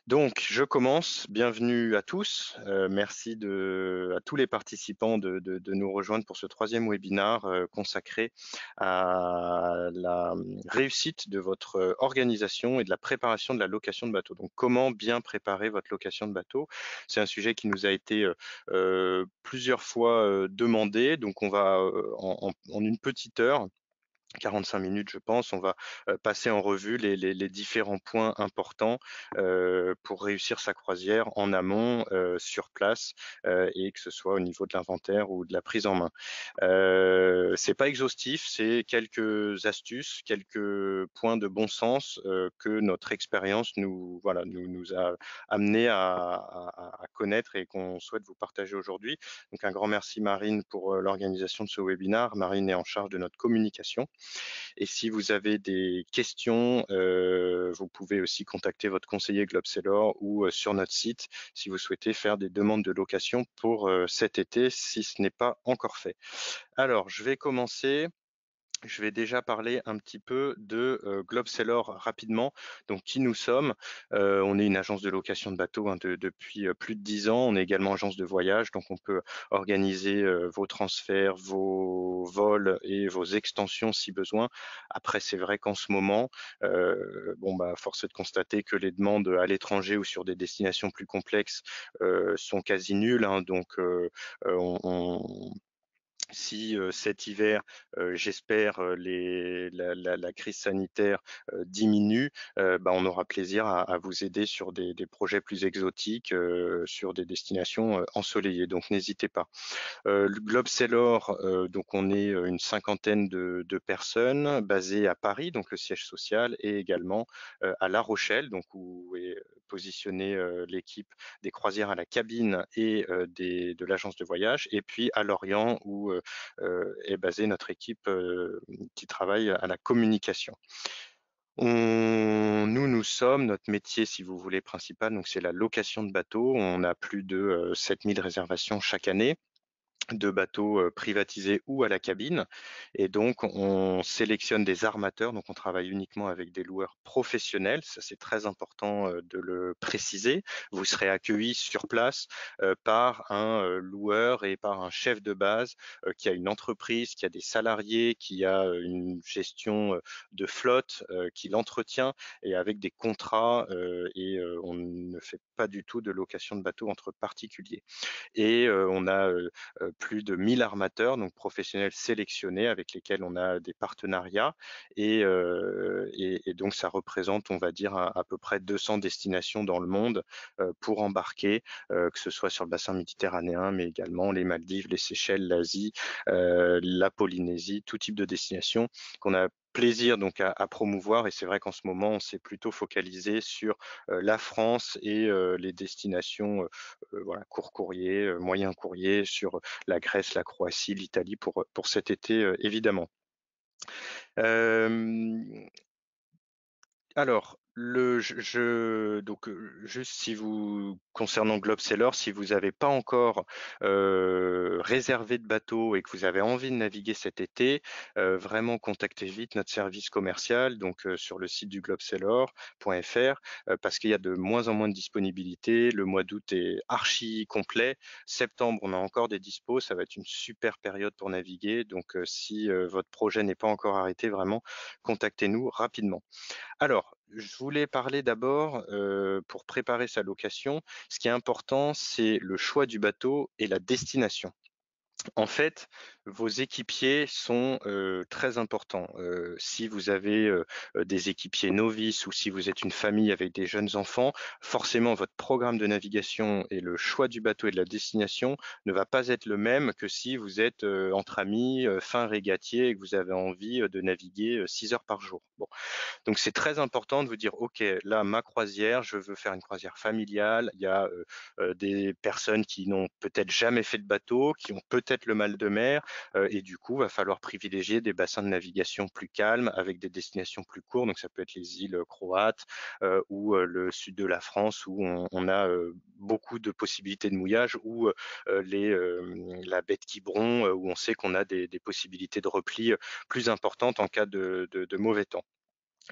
Donc, je commence. Bienvenue à tous. Merci à tous les participants de nous rejoindre pour ce troisième webinaire consacré à la réussite de votre organisation et de la préparation de la location de bateau. Donc, comment bien préparer votre location de bateau? C'est un sujet qui nous a été plusieurs fois demandé. Donc, on va en une petite heure 45 minutes, je pense. On va passer en revue les différents points importants pour réussir sa croisière en amont, sur place, et que ce soit au niveau de l'inventaire ou de la prise en main. C'est pas exhaustif, c'est quelques astuces, quelques points de bon sens que notre expérience nous a amené à connaître et qu'on souhaite vous partager aujourd'hui. Donc un grand merci Marine pour l'organisation de ce webinaire. Marine est en charge de notre communication. Et si vous avez des questions, vous pouvez aussi contacter votre conseiller Globseller ou sur notre site si vous souhaitez faire des demandes de location pour cet été, si ce n'est pas encore fait. Alors, je vais commencer. Je vais déjà parler un petit peu de Globseller rapidement. Donc, qui nous sommes? On est une agence de location de bateaux depuis plus de 10 ans. On est également agence de voyage, donc on peut organiser vos transferts, vos vols et vos extensions si besoin. Après, c'est vrai qu'en ce moment, force est de constater que les demandes à l'étranger ou sur des destinations plus complexes sont quasi nulles, hein. Donc, si cet hiver, j'espère, la crise sanitaire diminue, on aura plaisir à vous aider sur des projets plus exotiques, sur des destinations ensoleillées. Donc n'hésitez pas. Le Globe Sailor, donc on est une cinquantaine de personnes basées à Paris, donc le siège social, et également à La Rochelle, donc où est positionnée l'équipe des croisières à la cabine et de l'agence de voyage, et puis à Lorient où est basée notre équipe qui travaille à la communication. Nous sommes, notre métier, si vous voulez, principal, donc c'est la location de bateaux. On a plus de 7000 réservations chaque année de bateaux privatisés ou à la cabine. Et donc, on sélectionne des armateurs. Donc, on travaille uniquement avec des loueurs professionnels. Ça, c'est très important de le préciser. Vous serez accueillis sur place par un loueur et par un chef de base qui a une entreprise, qui a des salariés, qui a une gestion de flotte, qui l'entretient et avec des contrats. On ne fait pas du tout de location de bateaux entre particuliers. Et on a plus de 1000 armateurs, donc professionnels sélectionnés avec lesquels on a des partenariats et donc ça représente, on va dire, à peu près 200 destinations dans le monde pour embarquer, que ce soit sur le bassin méditerranéen, mais également les Maldives, les Seychelles, l'Asie, la Polynésie, tout type de destination qu'on a plaisir donc à promouvoir. Et c'est vrai qu'en ce moment on s'est plutôt focalisé sur la France et les destinations voilà, court courrier, moyen courrier sur la Grèce, la Croatie, l'Italie pour cet été évidemment. Euh, alors, juste si vous concernant Globeseller, si vous n'avez pas encore réservé de bateau et que vous avez envie de naviguer cet été, vraiment contactez vite notre service commercial, donc sur le site du globeseller.fr, parce qu'il y a de moins en moins de disponibilité. Le mois d'août est archi complet. Septembre, on a encore des dispos. Ça va être une super période pour naviguer. Donc, si votre projet n'est pas encore arrêté, vraiment, contactez-nous rapidement. Alors, je voulais parler d'abord, pour préparer sa location, ce qui est important, c'est le choix du bateau et la destination. En fait, vos équipiers sont très importants. Si vous avez des équipiers novices ou si vous êtes une famille avec des jeunes enfants, forcément votre programme de navigation et le choix du bateau et de la destination ne va pas être le même que si vous êtes entre amis, fin régatier et que vous avez envie de naviguer 6 heures par jour. Bon, donc c'est très important de vous dire, OK, là, ma croisière, je veux faire une croisière familiale. Il y a des personnes qui n'ont peut-être jamais fait de bateau, qui ont peut-être le mal de mer, et du coup, va falloir privilégier des bassins de navigation plus calmes avec des destinations plus courtes. Donc ça peut être les îles croates ou le sud de la France où on a beaucoup de possibilités de mouillage, ou la baie de Quiberon où on sait qu'on a des possibilités de repli plus importantes en cas de mauvais temps.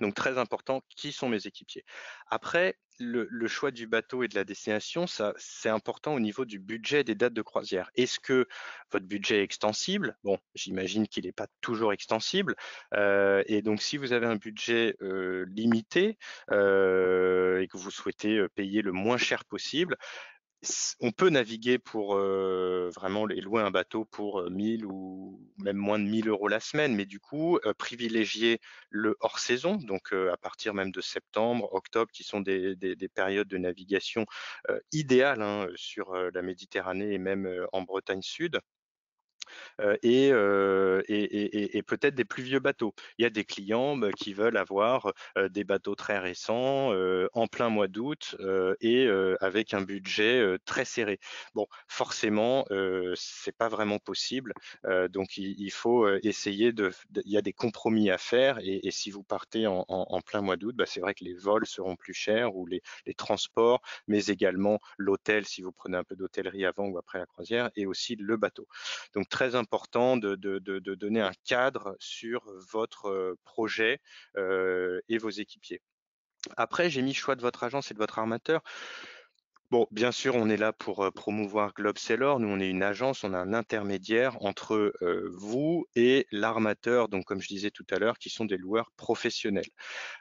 Donc très important, qui sont mes équipiers? Après, le choix du bateau et de la destination, ça c'est important au niveau du budget des dates de croisière. Est-ce que votre budget est extensible? Bon, j'imagine qu'il n'est pas toujours extensible, et donc si vous avez un budget, limité, et que vous souhaitez, payer le moins cher possible, on peut naviguer pour vraiment et louer un bateau pour 1 000 ou même moins de 1 000 € la semaine, mais du coup, privilégier le hors saison, donc à partir même de septembre, octobre, qui sont des périodes de navigation idéales, hein, sur la Méditerranée et même en Bretagne Sud. Et peut-être des plus vieux bateaux. Il y a des clients qui veulent avoir des bateaux très récents en plein mois d'août et avec un budget très serré. Bon, forcément, c'est pas vraiment possible. Donc il faut essayer il y a des compromis à faire et si vous partez en plein mois d'août, bah, c'est vrai que les vols seront plus chers ou les transports, mais également l'hôtel si vous prenez un peu d'hôtellerie avant ou après la croisière et aussi le bateau. Donc très important de donner un cadre sur votre projet et vos équipiers. Après, j'ai mis choix de votre agence et de votre armateur. Bon, bien sûr, on est là pour promouvoir Globe Sailor. Nous, on est une agence, on a un intermédiaire entre vous et l'armateur, donc comme je disais tout à l'heure, qui sont des loueurs professionnels.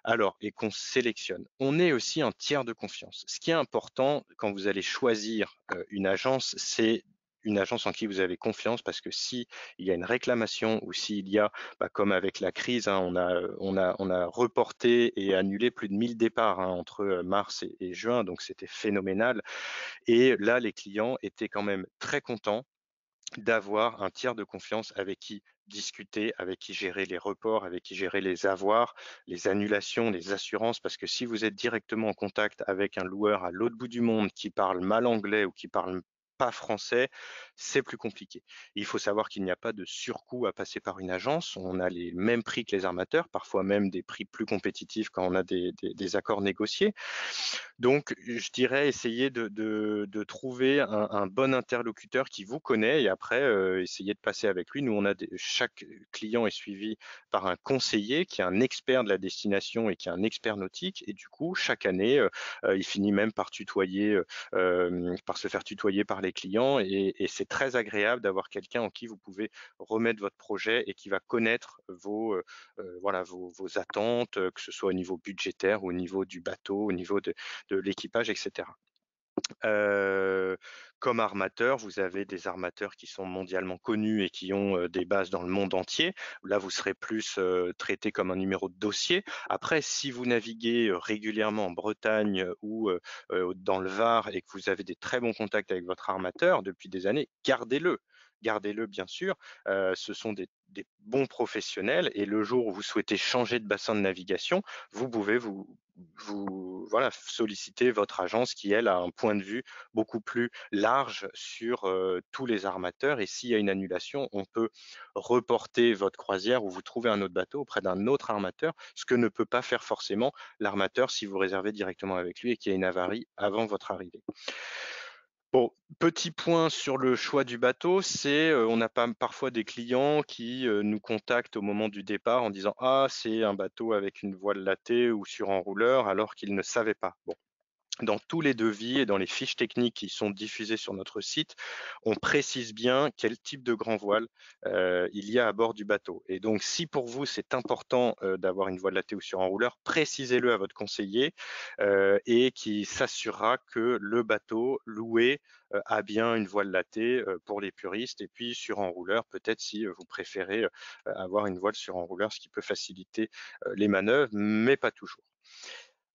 Alors, et qu'on sélectionne. On est aussi un tiers de confiance. Ce qui est important quand vous allez choisir une agence, c'est une agence en qui vous avez confiance parce que si il y a une réclamation ou s'il y a, bah, comme avec la crise, hein, on a reporté et annulé plus de 1 000 départs hein, entre mars et juin, donc c'était phénoménal. Et là, les clients étaient quand même très contents d'avoir un tiers de confiance avec qui discuter, avec qui gérer les reports, avec qui gérer les avoirs, les annulations, les assurances, parce que si vous êtes directement en contact avec un loueur à l'autre bout du monde qui parle mal anglais ou qui parle pas français, c'est plus compliqué. Il faut savoir qu'il n'y a pas de surcoût à passer par une agence. On a les mêmes prix que les armateurs, parfois même des prix plus compétitifs quand on a des accords négociés. Donc, je dirais essayer de trouver un bon interlocuteur qui vous connaît et après, essayer de passer avec lui. Nous, chaque client est suivi par un conseiller qui est un expert de la destination et qui est un expert nautique et du coup, chaque année, il finit même par se faire tutoyer par les clients et c'est très agréable d'avoir quelqu'un en qui vous pouvez remettre votre projet et qui va connaître voilà, vos attentes, que ce soit au niveau budgétaire ou au niveau du bateau, au niveau de l'équipage, etc. Euh, Comme armateur, vous avez des armateurs qui sont mondialement connus et qui ont des bases dans le monde entier. Là, vous serez plus traité comme un numéro de dossier. Après, si vous naviguez régulièrement en Bretagne ou dans le Var et que vous avez des très bons contacts avec votre armateur depuis des années, gardez-le. Gardez-le, bien sûr. Ce sont des bons professionnels et le jour où vous souhaitez changer de bassin de navigation, vous pouvez voilà, solliciter votre agence qui, elle, a un point de vue beaucoup plus large sur tous les armateurs. Et s'il y a une annulation, on peut reporter votre croisière ou vous trouver un autre bateau auprès d'un autre armateur, ce que ne peut pas faire forcément l'armateur si vous réservez directement avec lui et qu'il y a une avarie avant votre arrivée. Bon, petit point sur le choix du bateau, c'est, on a pas parfois des clients qui, nous contactent au moment du départ en disant: «Ah, c'est un bateau avec une voile latée ou sur enrouleur», alors qu'ils ne savaient pas. Bon, dans tous les devis et dans les fiches techniques qui sont diffusées sur notre site, on précise bien quel type de grand voile il y a à bord du bateau. Et donc, si pour vous c'est important d'avoir une voile latée ou sur enrouleur, précisez-le à votre conseiller et qui s'assurera que le bateau loué a bien une voile latée pour les puristes. Et puis sur enrouleur, peut-être si vous préférez avoir une voile sur enrouleur, ce qui peut faciliter les manœuvres, mais pas toujours.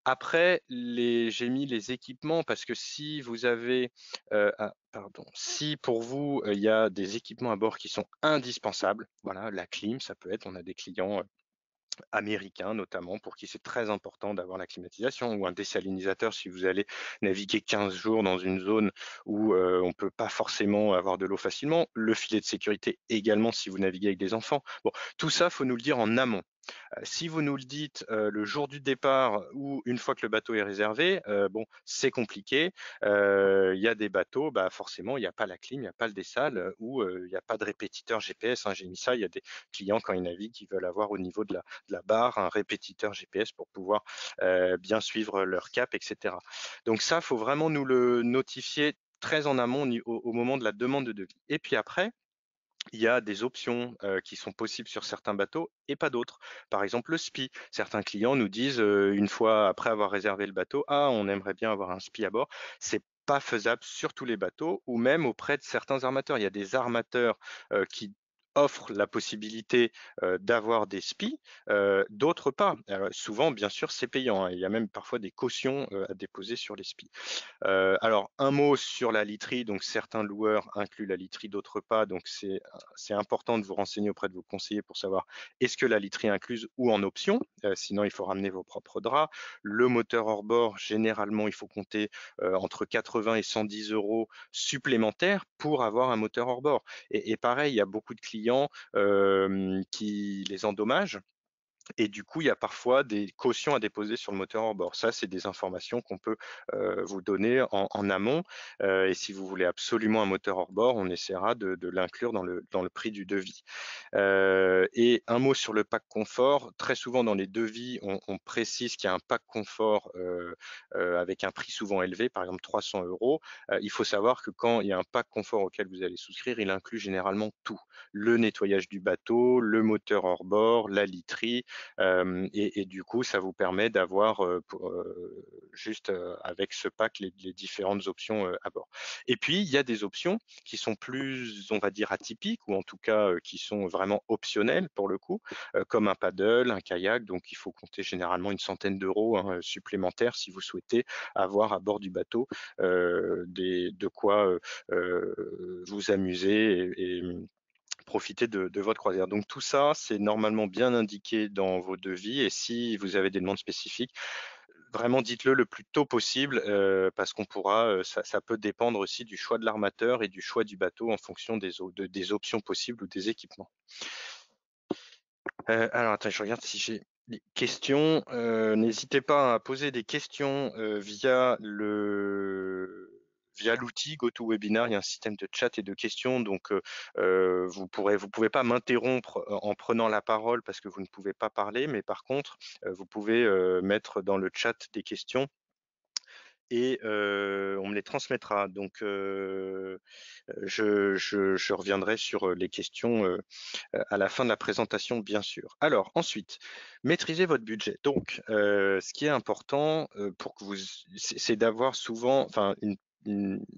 Après, j'ai mis les équipements parce que si vous avez, pardon, si pour vous, il y a des équipements à bord qui sont indispensables, voilà, la clim, ça peut être, on a des clients, américains notamment, pour qui c'est très important d'avoir la climatisation ou un désalinisateur si vous allez naviguer 15 jours dans une zone où, on peut pas forcément avoir de l'eau facilement. Le filet de sécurité également si vous naviguez avec des enfants. Bon, tout ça, faut nous le dire en amont. Si vous nous le dites, le jour du départ ou une fois que le bateau est réservé, bon, c'est compliqué. Il y a des bateaux, bah, forcément, il y a pas la clim, il y a pas le dessal, ou il y a pas de répétiteur GPS, hein. J'ai mis ça, il y a des clients quand ils naviguent, qui veulent avoir au niveau de la barre un répétiteur GPS pour pouvoir, bien suivre leur cap et cetera. Donc ça, faut vraiment nous le notifier très en amont au moment de la demande de devis. Et puis après, il y a des options, qui sont possibles sur certains bateaux et pas d'autres. Par exemple, le SPI. Certains clients nous disent, une fois après avoir réservé le bateau: «Ah, on aimerait bien avoir un SPI à bord». C'est pas faisable sur tous les bateaux ou même auprès de certains armateurs. Il y a des armateurs, qui offrent la possibilité, d'avoir des SPI, d'autres pas. Souvent, bien sûr, c'est payant, hein. Il y a même parfois des cautions, à déposer sur les SPI. Alors un mot sur la literie, donc certains loueurs incluent la literie, d'autres pas, donc c'est important de vous renseigner auprès de vos conseillers pour savoir est-ce que la literie est incluse ou en option? Sinon il faut ramener vos propres draps. Le moteur hors bord, généralement, il faut compter, entre 80 et 110 € supplémentaires pour avoir un moteur hors bord et pareil, il y a beaucoup de clients, qui les endommagent et du coup, il y a parfois des cautions à déposer sur le moteur hors bord. Ça, c'est des informations qu'on peut, vous donner en amont, et si vous voulez absolument un moteur hors bord, on essaiera de l'inclure dans le prix du devis. Et un mot sur le pack confort. Très souvent dans les devis, on précise qu'il y a un pack confort, avec un prix souvent élevé, par exemple 300 €. Il faut savoir que quand il y a un pack confort auquel vous allez souscrire, il inclut généralement tout. Le nettoyage du bateau, le moteur hors bord, la literie, et du coup, ça vous permet d'avoir, juste, avec ce pack les différentes options, à bord. Et puis, il y a des options qui sont plus, on va dire, atypiques ou en tout cas, qui sont vraiment optionnelles pour le coup, comme un paddle, un kayak. Donc il faut compter généralement une centaine d'euros, hein, supplémentaires si vous souhaitez avoir à bord du bateau, des de quoi, vous amuser et profiter de votre croisière. Donc tout ça, c'est normalement bien indiqué dans vos devis et si vous avez des demandes spécifiques, vraiment dites-le le plus tôt possible, parce qu'on pourra, ça peut dépendre aussi du choix de l'armateur et du choix du bateau en fonction des options possibles ou des équipements. Alors attends, je regarde si j'ai des questions. N'hésitez pas à poser des questions, via l'outil GoToWebinar. Il y a un système de chat et de questions, donc vous pouvez pas m'interrompre, en prenant la parole parce que vous ne pouvez pas parler, mais par contre, vous pouvez, mettre dans le chat des questions et on me les transmettra. Donc je reviendrai sur, les questions, à la fin de la présentation, bien sûr. Alors ensuite, maîtriser votre budget. Donc, ce qui est important, pour que vous c'est d'avoir souvent enfin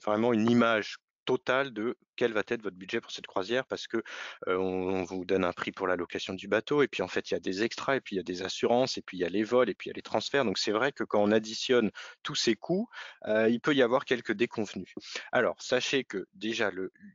vraiment une image totale de quel va être votre budget pour cette croisière parce que, on vous donne un prix pour la location du bateau et puis en fait, il y a des extras et puis il y a des assurances et puis il y a les vols et puis il y a les transferts. Donc c'est vrai que quand on additionne tous ces coûts, il peut y avoir quelques déconvenues. Alors sachez que déjà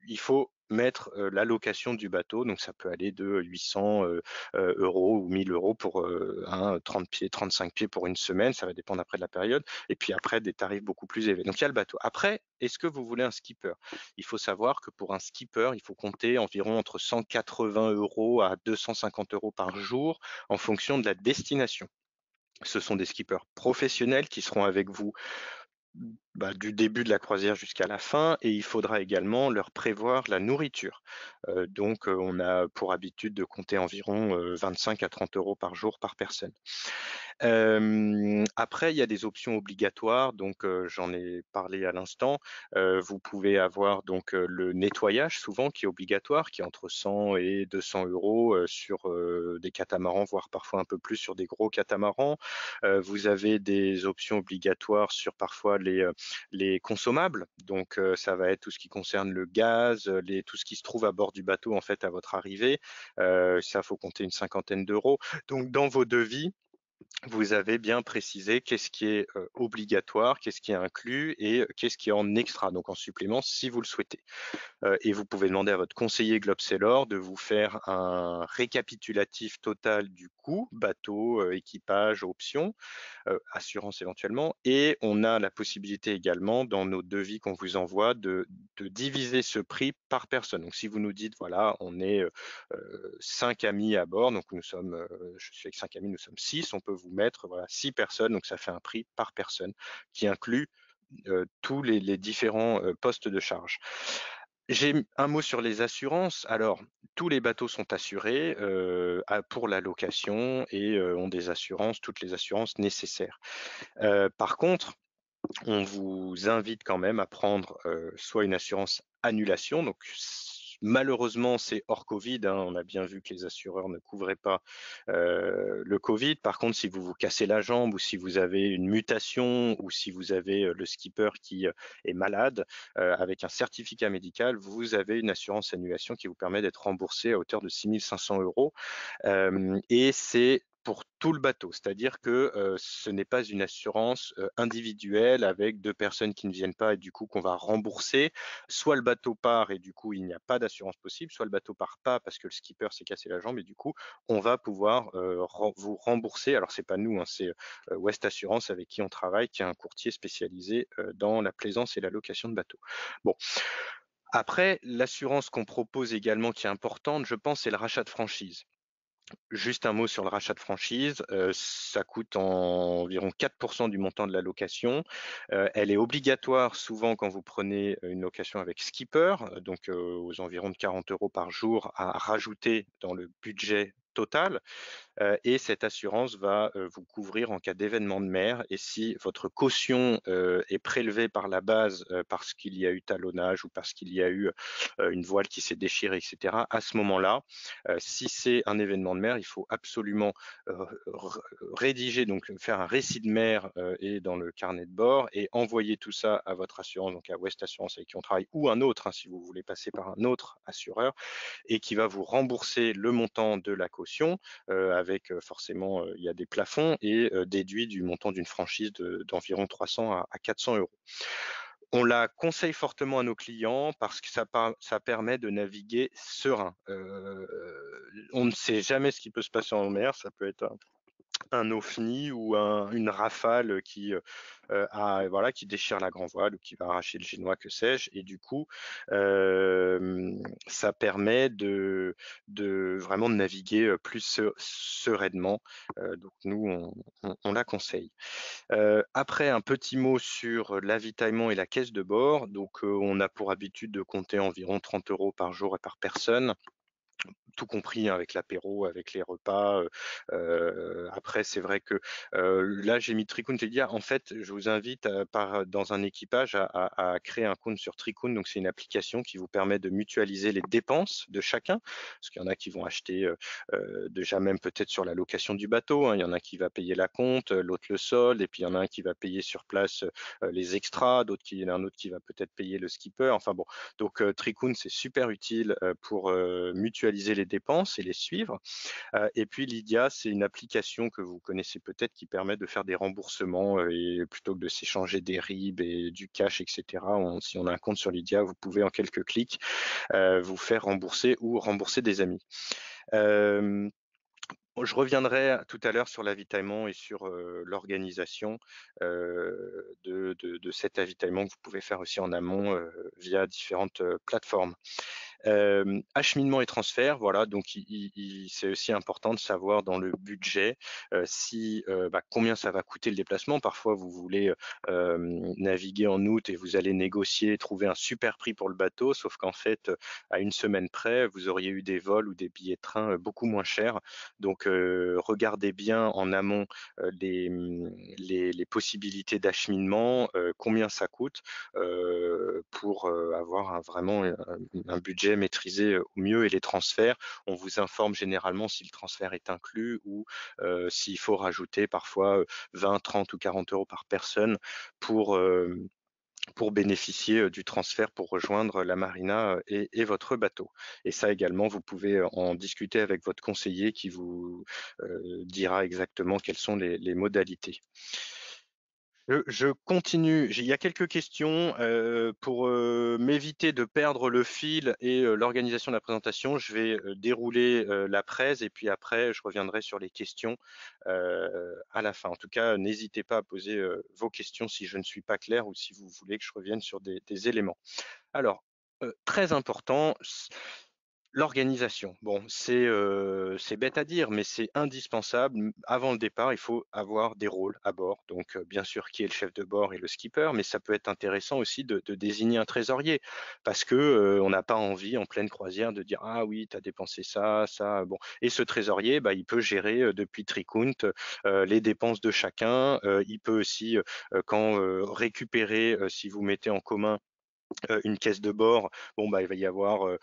il faut mettre, la location du bateau, donc ça peut aller de 800, € ou 1 000 € pour, un 30 pieds, 35 pieds pour une semaine, ça va dépendre après de la période et puis après des tarifs beaucoup plus élevés. Donc il y a le bateau. Après, est-ce que vous voulez un skipper? Il faut savoir que pour un skipper, il faut compter environ entre 180 € à 250 € par jour en fonction de la destination. Ce sont des skippers professionnels qui seront avec vous bah, du début de la croisière jusqu'à la fin et il faudra également leur prévoir la nourriture. Donc, on a pour habitude de compter environ, 25 à 30 € par jour par personne. Après, il y a des options obligatoires, donc j'en ai parlé à l'instant. Vous pouvez avoir donc, le nettoyage souvent qui est obligatoire, qui est entre 100 et 200 € sur, des catamarans, voire parfois un peu plus sur des gros catamarans. Vous avez des options obligatoires sur parfois les consommables, donc ça va être tout ce qui concerne le gaz, tout ce qui se trouve à bord du bateau en fait à votre arrivée. Ça, faut compter une cinquantaine d'euros. Donc dans vos devis vous avez bien précisé qu'est-ce qui est obligatoire, qu'est-ce qui est inclus et qu'est-ce qui est en extra, donc en supplément si vous le souhaitez. Et vous pouvez demander à votre conseiller Globe de vous faire un récapitulatif total du coût, bateau, équipage, options, assurance éventuellement. Et on a la possibilité également, dans nos devis qu'on vous envoie, de diviser ce prix par personne. Donc si vous nous dites, voilà, on est 5 amis à bord, donc nous sommes, je suis avec 5 amis, nous sommes 6, on peut vous mettre voilà, 6 personnes, donc ça fait un prix par personne qui inclut tous les différents postes de charge. J'ai un mot sur les assurances. Alors, tous les bateaux sont assurés pour la location et ont des assurances, toutes les assurances nécessaires. Par contre, on vous invite quand même à prendre soit une assurance annulation, donc malheureusement c'est hors Covid, hein, on a bien vu que les assureurs ne couvraient pas le Covid. Par contre, si vous vous cassez la jambe ou si vous avez une mutation ou si vous avez le skipper qui est malade, avec un certificat médical, vous avez une assurance annulation qui vous permet d'être remboursé à hauteur de 6 500 euros. Et c'est pour tout le bateau, c'est-à-dire que ce n'est pas une assurance individuelle avec 2 personnes qui ne viennent pas et du coup qu'on va rembourser. Soit le bateau part et du coup il n'y a pas d'assurance possible, soit le bateau part pas parce que le skipper s'est cassé la jambe et du coup on va pouvoir vous rembourser. Alors c'est pas nous, hein, c'est West Assurance avec qui on travaille, qui est un courtier spécialisé dans la plaisance et la location de bateaux. Bon, après l'assurance qu'on propose également qui est importante, je pense, c'est le rachat de franchise. Juste un mot sur le rachat de franchise, ça coûte environ 4 du montant de la location. Elle est obligatoire souvent quand vous prenez une location avec skipper, donc aux environs de 40 € par jour à rajouter dans le budget total. Et cette assurance va vous couvrir en cas d'événement de mer. Et si votre caution est prélevée par la base parce qu'il y a eu talonnage ou parce qu'il y a eu une voile qui s'est déchirée, etc., à ce moment-là, si c'est un événement de mer, il faut absolument rédiger, donc faire un récit de mer et dans le carnet de bord et envoyer tout ça à votre assurance, donc à West Assurance avec qui on travaille, ou un autre, hein, si vous voulez passer par un autre assureur, et qui va vous rembourser le montant de la caution avec forcément, il y a des plafonds et déduit du montant d'une franchise d'environ 300 à 400 euros. On la conseille fortement à nos clients parce que ça permet de naviguer serein. On ne sait jamais ce qui peut se passer en mer, ça peut être un OFNI ou une rafale voilà, qui déchire la grand voile ou qui va arracher le génois, que sais-je. Et du coup, ça permet de vraiment de naviguer plus sereinement. Donc nous, on la conseille. Après, un petit mot sur l'avitaillement et la caisse de bord. Donc, on a pour habitude de compter environ 30 € par jour et par personne, tout compris, hein, avec l'apéro, avec les repas. Après, c'est vrai que là, j'ai mis Tricoon. J'ai dit, en fait, je vous invite dans un équipage à créer un compte sur Tricoon. Donc, c'est une application qui vous permet de mutualiser les dépenses de chacun. Parce qu'il y en a qui vont acheter déjà même peut-être sur la location du bateau, hein. Il y en a qui va payer la compte, l'autre le solde, et puis il y en a un qui va payer sur place les extras, il y en a un autre qui va peut-être payer le skipper. Enfin bon, donc Tricoon, c'est super utile pour mutualiser les dépenses et les suivre. Et puis Lydia, c'est une application que vous connaissez peut-être qui permet de faire des remboursements et plutôt que de s'échanger des RIB et du cash, etc. Si on a un compte sur Lydia, vous pouvez en quelques clics vous faire rembourser ou rembourser des amis. Je reviendrai tout à l'heure sur l'avitaillement et sur l'organisation de cet avitaillement que vous pouvez faire aussi en amont via différentes plateformes. Acheminement et transfert, voilà, donc c'est aussi important de savoir dans le budget si combien ça va coûter le déplacement. Parfois, vous voulez naviguer en août et vous allez négocier, trouver un super prix pour le bateau, sauf qu'en fait, à une semaine près, vous auriez eu des vols ou des billets de train beaucoup moins chers. Donc, regardez bien en amont les possibilités d'acheminement, combien ça coûte pour avoir vraiment un budget maîtrisé au mieux. Et les transferts, on vous informe généralement si le transfert est inclus ou s'il faut rajouter parfois 20, 30 ou 40 € par personne pour pour bénéficier du transfert pour rejoindre la marina et votre bateau. Et ça également, vous pouvez en discuter avec votre conseiller qui vous dira exactement quelles sont les modalités. Je continue. Il y a quelques questions pour m'éviter de perdre le fil et l'organisation de la présentation. Je vais dérouler la presse et puis après, je reviendrai sur les questions à la fin. En tout cas, n'hésitez pas à poser vos questions si je ne suis pas clair ou si vous voulez que je revienne sur des éléments. Alors, très important, l'organisation. Bon, c'est bête à dire, mais c'est indispensable. Avant le départ, il faut avoir des rôles à bord. Donc, bien sûr, qui est le chef de bord et le skipper, mais ça peut être intéressant aussi de désigner un trésorier parce que, on n'a pas envie en pleine croisière de dire: «Ah oui, tu as dépensé ça, ça», bon et ce trésorier, bah, il peut gérer, depuis Tricount, les dépenses de chacun. Il peut aussi, quand, récupérer, si vous mettez en commun une caisse de bord, bon, bah, il va y avoir,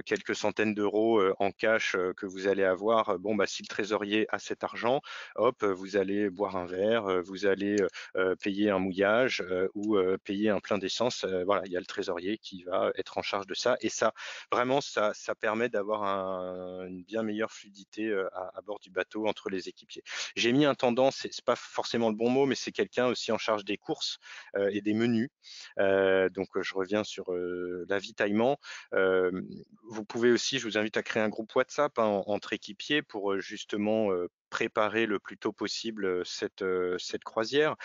quelques centaines d'euros, en cash, que vous allez avoir. Bon, bah, si le trésorier a cet argent, hop, vous allez boire un verre, vous allez, payer un mouillage, ou, payer un plein d'essence, voilà, il y a le trésorier qui va être en charge de ça et ça, vraiment, ça permet d'avoir une bien meilleure fluidité, à bord du bateau entre les équipiers. J'ai mis un tendant, c'est pas forcément le bon mot, mais c'est quelqu'un aussi en charge des courses, et des menus. Donc, je reviens sur l'avitaillement. Vous pouvez aussi, je vous invite à créer un groupe WhatsApp hein, entre équipiers pour justement préparer le plus tôt possible cette croisière.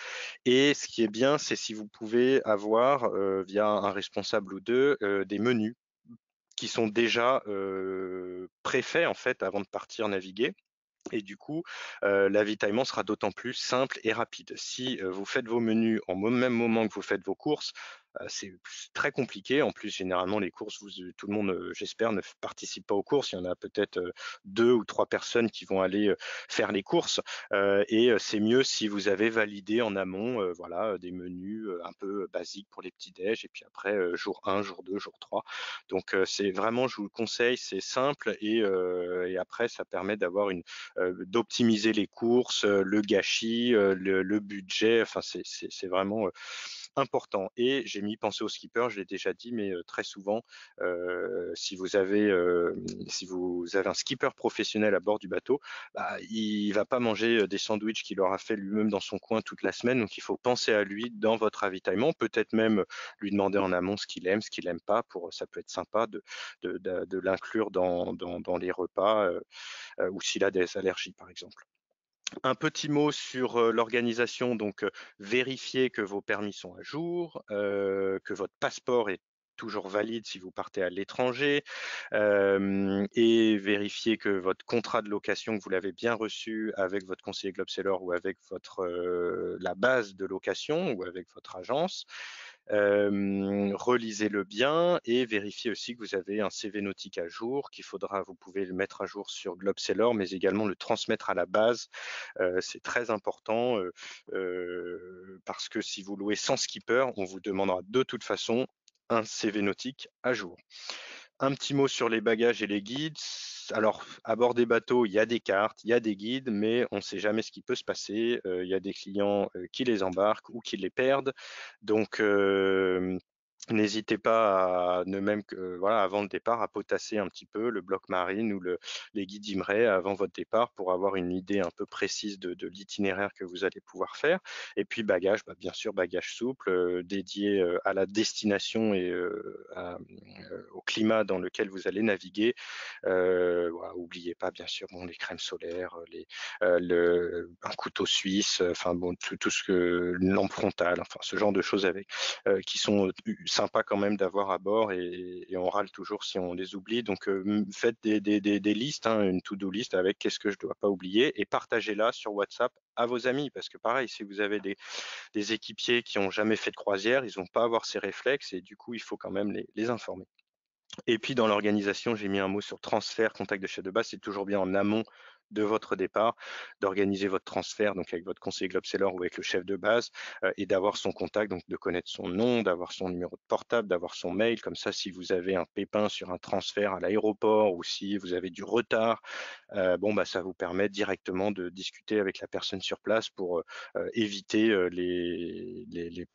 Et ce qui est bien, c'est si vous pouvez avoir via un responsable ou deux des menus qui sont déjà préfaits en fait avant de partir naviguer. Et du coup, l'avitaillement sera d'autant plus simple et rapide. Si, vous faites vos menus en même moment que vous faites vos courses, c'est très compliqué. En plus, généralement, les courses, tout le monde, j'espère, ne participe pas aux courses. Il y en a peut-être 2 ou 3 personnes qui vont aller faire les courses. Et c'est mieux si vous avez validé en amont, voilà, des menus un peu basiques pour les petits déj. Et puis après, jour 1, jour 2, jour 3. Donc, c'est vraiment, je vous le conseille, c'est simple et après, ça permet d'optimiser les courses, le gâchis, le budget, enfin c'est vraiment, important et j'ai mis penser au skipper, je l'ai déjà dit, mais très souvent, si vous avez un skipper professionnel à bord du bateau, bah, il va pas manger, des sandwichs qu'il aura fait lui-même dans son coin toute la semaine, donc il faut penser à lui dans votre ravitaillement, peut-être même lui demander en amont ce qu'il aime pas pour ça peut être sympa de l'inclure dans les repas, ou s'il a des allergies, par exemple. Un petit mot sur l'organisation, donc vérifiez que vos permis sont à jour, que votre passeport est toujours valide si vous partez à l'étranger, et vérifiez que votre contrat de location, que vous l'avez bien reçu avec votre conseiller Globe Seller ou avec la base de location ou avec votre agence. Relisez-le bien et vérifiez aussi que vous avez un CV nautique à jour, vous pouvez le mettre à jour sur Globeseller, mais également le transmettre à la base. C'est très important parce que si vous louez sans skipper, on vous demandera de toute façon un CV nautique à jour. Un petit mot sur les bagages et les guides. Alors, à bord des bateaux, il y a des cartes, il y a des guides, mais on ne sait jamais ce qui peut se passer. Il y a des clients qui les embarquent ou qui les perdent. Donc, n'hésitez pas à ne même que voilà, avant le départ, à potasser un petit peu le bloc marine ou les guides Imray avant votre départ pour avoir une idée un peu précise de l'itinéraire que vous allez pouvoir faire. Et puis bagages, bah, bien sûr, bagages souples dédiés à la destination et au climat dans lequel vous allez naviguer. Voilà, oubliez pas bien sûr bon, les crèmes solaires, un couteau suisse, enfin bon, tout ce que une lampe frontale, enfin ce genre de choses avec qui sont sympas quand même d'avoir à bord et on râle toujours si on les oublie. Donc faites des listes, hein, une to-do list avec qu'est-ce que je dois pas oublier et partagez-la sur WhatsApp à vos amis parce que pareil, si vous avez des équipiers qui ont jamais fait de croisière, ils vont pas avoir ces réflexes et du coup il faut quand même les informer. Et puis dans l'organisation, j'ai mis un mot sur transfert, contact de chef de base, c'est toujours bien en amont de votre départ, d'organiser votre transfert donc avec votre conseiller Globe Seller ou avec le chef de base et d'avoir son contact, donc de connaître son nom, d'avoir son numéro de portable, d'avoir son mail. Comme ça, si vous avez un pépin sur un transfert à l'aéroport ou si vous avez du retard, bon, bah, ça vous permet directement de discuter avec la personne sur place pour éviter les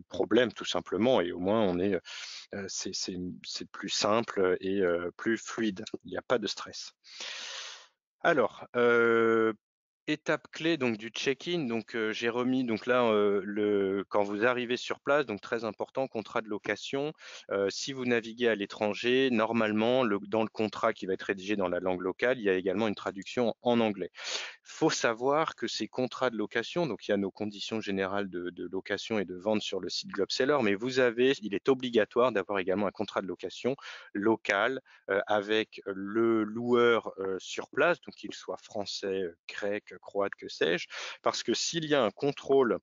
problèmes tout simplement. Et au moins, c'est plus simple et plus fluide. Il n'y a pas de stress. Alors, étape clé donc du check-in, donc j'ai remis donc là, le quand vous arrivez sur place, donc très important, contrat de location. Si vous naviguez à l'étranger, normalement, dans le contrat qui va être rédigé dans la langue locale, il y a également une traduction en anglais. Faut savoir que ces contrats de location, donc il y a nos conditions générales de location et de vente sur le site Globeseller, mais il est obligatoire d'avoir également un contrat de location local avec le loueur sur place, donc qu'il soit français, grec, croate, que sais-je, parce que s'il y a un contrôle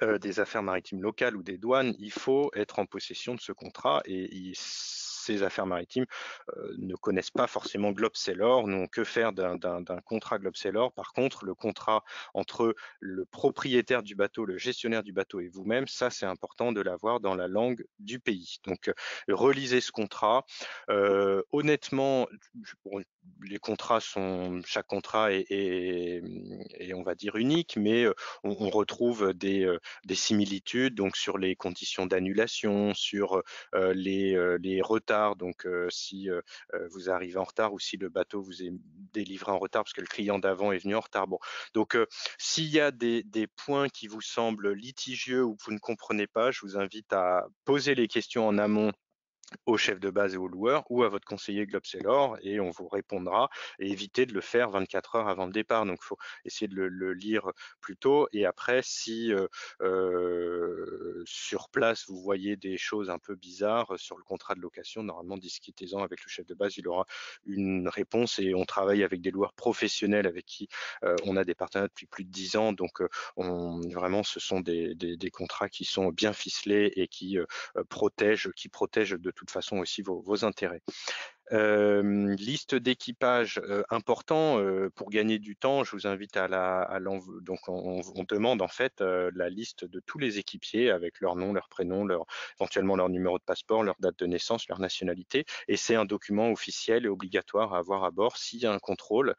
des affaires maritimes locales ou des douanes, il faut être en possession de ce contrat et ces affaires maritimes ne connaissent pas forcément Globeseller, n'ont que faire d'un contrat Globeseller. Par contre, le contrat entre le propriétaire du bateau, le gestionnaire du bateau et vous-même, ça c'est important de l'avoir dans la langue du pays. Donc relisez ce contrat. Honnêtement, bon, chaque contrat est, on va dire unique, mais on retrouve des similitudes donc sur les conditions d'annulation, sur les retards. Donc si vous arrivez en retard ou si le bateau vous est délivré en retard parce que le client d'avant est venu en retard. Bon, donc s'il y a des points qui vous semblent litigieux ou que vous ne comprenez pas, je vous invite à poser les questions en amont au chef de base et au loueur ou à votre conseiller Globeseller et on vous répondra et évitez de le faire 24 heures avant le départ. Donc, il faut essayer de le lire plus tôt et après, si sur place, vous voyez des choses un peu bizarres sur le contrat de location, normalement, discutez-en avec le chef de base, il aura une réponse et on travaille avec des loueurs professionnels avec qui on a des partenariats depuis plus de 10 ans. Donc, vraiment, ce sont des contrats qui sont bien ficelés et qui protègent de toute façon aussi vos intérêts. Liste d'équipage important pour gagner du temps. Je vous invite donc on demande en fait la liste de tous les équipiers avec leur nom, leur prénom, éventuellement leur numéro de passeport, leur date de naissance, leur nationalité. Et c'est un document officiel et obligatoire à avoir à bord. S'il y a un contrôle,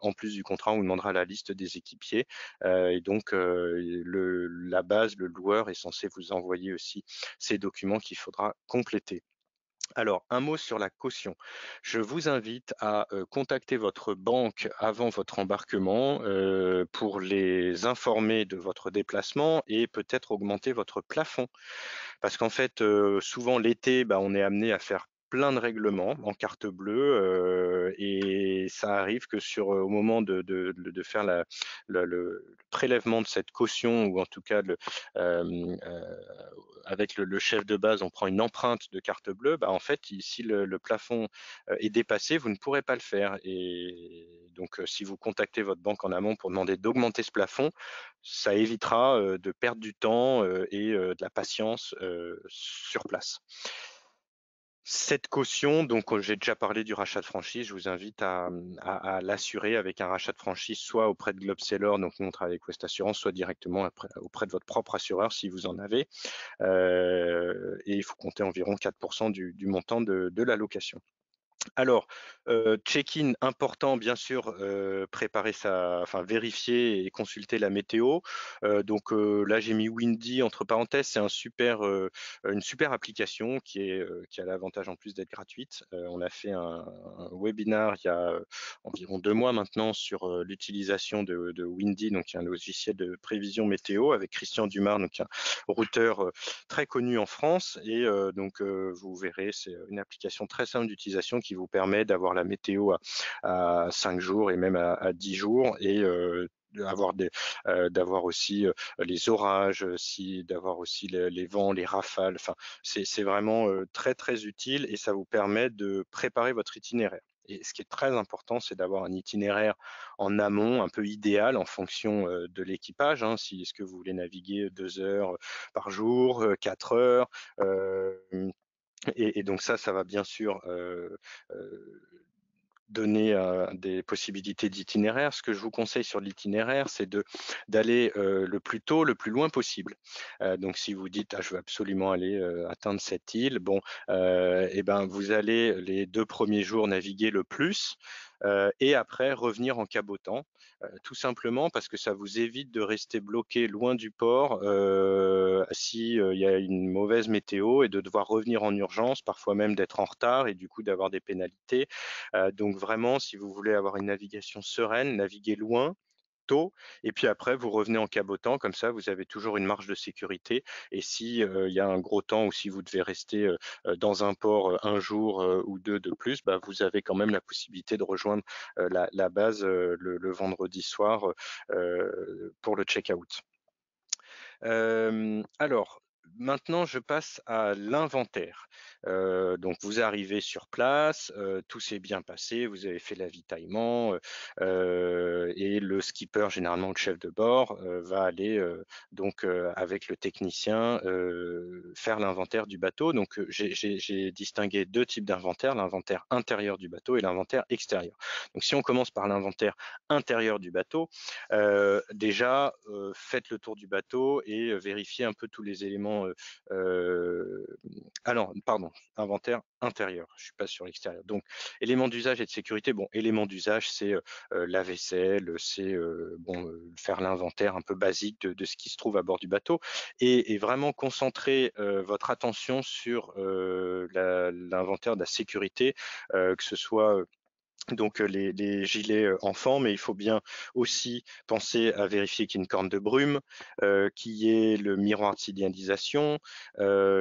en plus du contrat, on vous demandera la liste des équipiers. Et donc la base, le loueur est censé vous envoyer aussi ces documents qu'il faudra compléter. Alors, un mot sur la caution. Je vous invite à contacter votre banque avant votre embarquement pour les informer de votre déplacement et peut-être augmenter votre plafond. Parce qu'en fait, souvent l'été, bah, on est amené à faire plein de règlements en carte bleue et ça arrive que au moment de faire le prélèvement de cette caution ou en tout cas avec le chef de base, on prend une empreinte de carte bleue, bah, en fait, si le plafond est dépassé, vous ne pourrez pas le faire. Et donc, si vous contactez votre banque en amont pour demander d'augmenter ce plafond, ça évitera de perdre du temps et de la patience sur place. Cette caution, donc j'ai déjà parlé du rachat de franchise, je vous invite à l'assurer avec un rachat de franchise, soit auprès de Globeseller, donc nous on travaille avec West Assurance, soit directement auprès de votre propre assureur si vous en avez. Et il faut compter environ 4% du montant de la location. Alors, check-in important bien sûr, vérifier et consulter la météo. Donc, là j'ai mis Windy entre parenthèses, c'est une super application qui a l'avantage en plus d'être gratuite. On a fait un webinar il y a, environ 2 mois maintenant sur, l'utilisation de Windy, donc qui est un logiciel de prévision météo avec Christian Dumas, donc un routeur, très connu en France et donc vous verrez, c'est une application très simple d'utilisation qui vous permet d'avoir la météo à 5 jours et même à 10 jours et d'avoir aussi les orages, d'avoir aussi les vents, les rafales. Enfin, c'est vraiment très très utile et ça vous permet de préparer votre itinéraire. Et ce qui est très important, c'est d'avoir un itinéraire en amont, un peu idéal en fonction de l'équipage. Hein, si est-ce que vous voulez naviguer 2 heures par jour, 4 heures. Et donc ça va bien sûr donner des possibilités d'itinéraire. Ce que je vous conseille sur l'itinéraire, c'est d'aller le plus tôt, le plus loin possible. Donc si vous dites: «Ah, je veux absolument aller atteindre cette île», bon, et ben, vous allez les 2 premiers jours naviguer le plus, et après revenir en cabotant, tout simplement parce que ça vous évite de rester bloqué loin du port, si, il y a une mauvaise météo et de devoir revenir en urgence, parfois même d'être en retard et du coup d'avoir des pénalités. Donc vraiment, si vous voulez avoir une navigation sereine, naviguez loin, tôt, et puis après vous revenez en cabotant. Comme ça, vous avez toujours une marge de sécurité, et si, il y a un gros temps ou si vous devez rester, dans un port, 1 jour, ou 2 de plus, bah, vous avez quand même la possibilité de rejoindre, la base, le vendredi soir, pour le check-out. Alors, maintenant je passe à l'inventaire. Donc vous arrivez sur place, tout s'est bien passé, vous avez fait l'avitaillement, et le skipper, généralement le chef de bord, va aller, donc avec le technicien, faire l'inventaire du bateau. Donc j'ai distingué 2 types d'inventaire, l'inventaire intérieur du bateau et l'inventaire extérieur. Donc si on commence par l'inventaire intérieur du bateau, déjà, faites le tour du bateau et vérifiez un peu tous les éléments, ah non, pardon, inventaire intérieur, je suis pas sur l'extérieur. Donc éléments d'usage et de sécurité, bon, éléments d'usage, c'est, la vaisselle, c'est, bon, faire l'inventaire un peu basique de ce qui se trouve à bord du bateau, et vraiment concentrer, votre attention sur, l'inventaire de la sécurité, que ce soit, donc les gilets, enfants, mais il faut bien aussi penser à vérifier qu'il y ait une corne de brume, qu'il y ait le miroir de signalisation,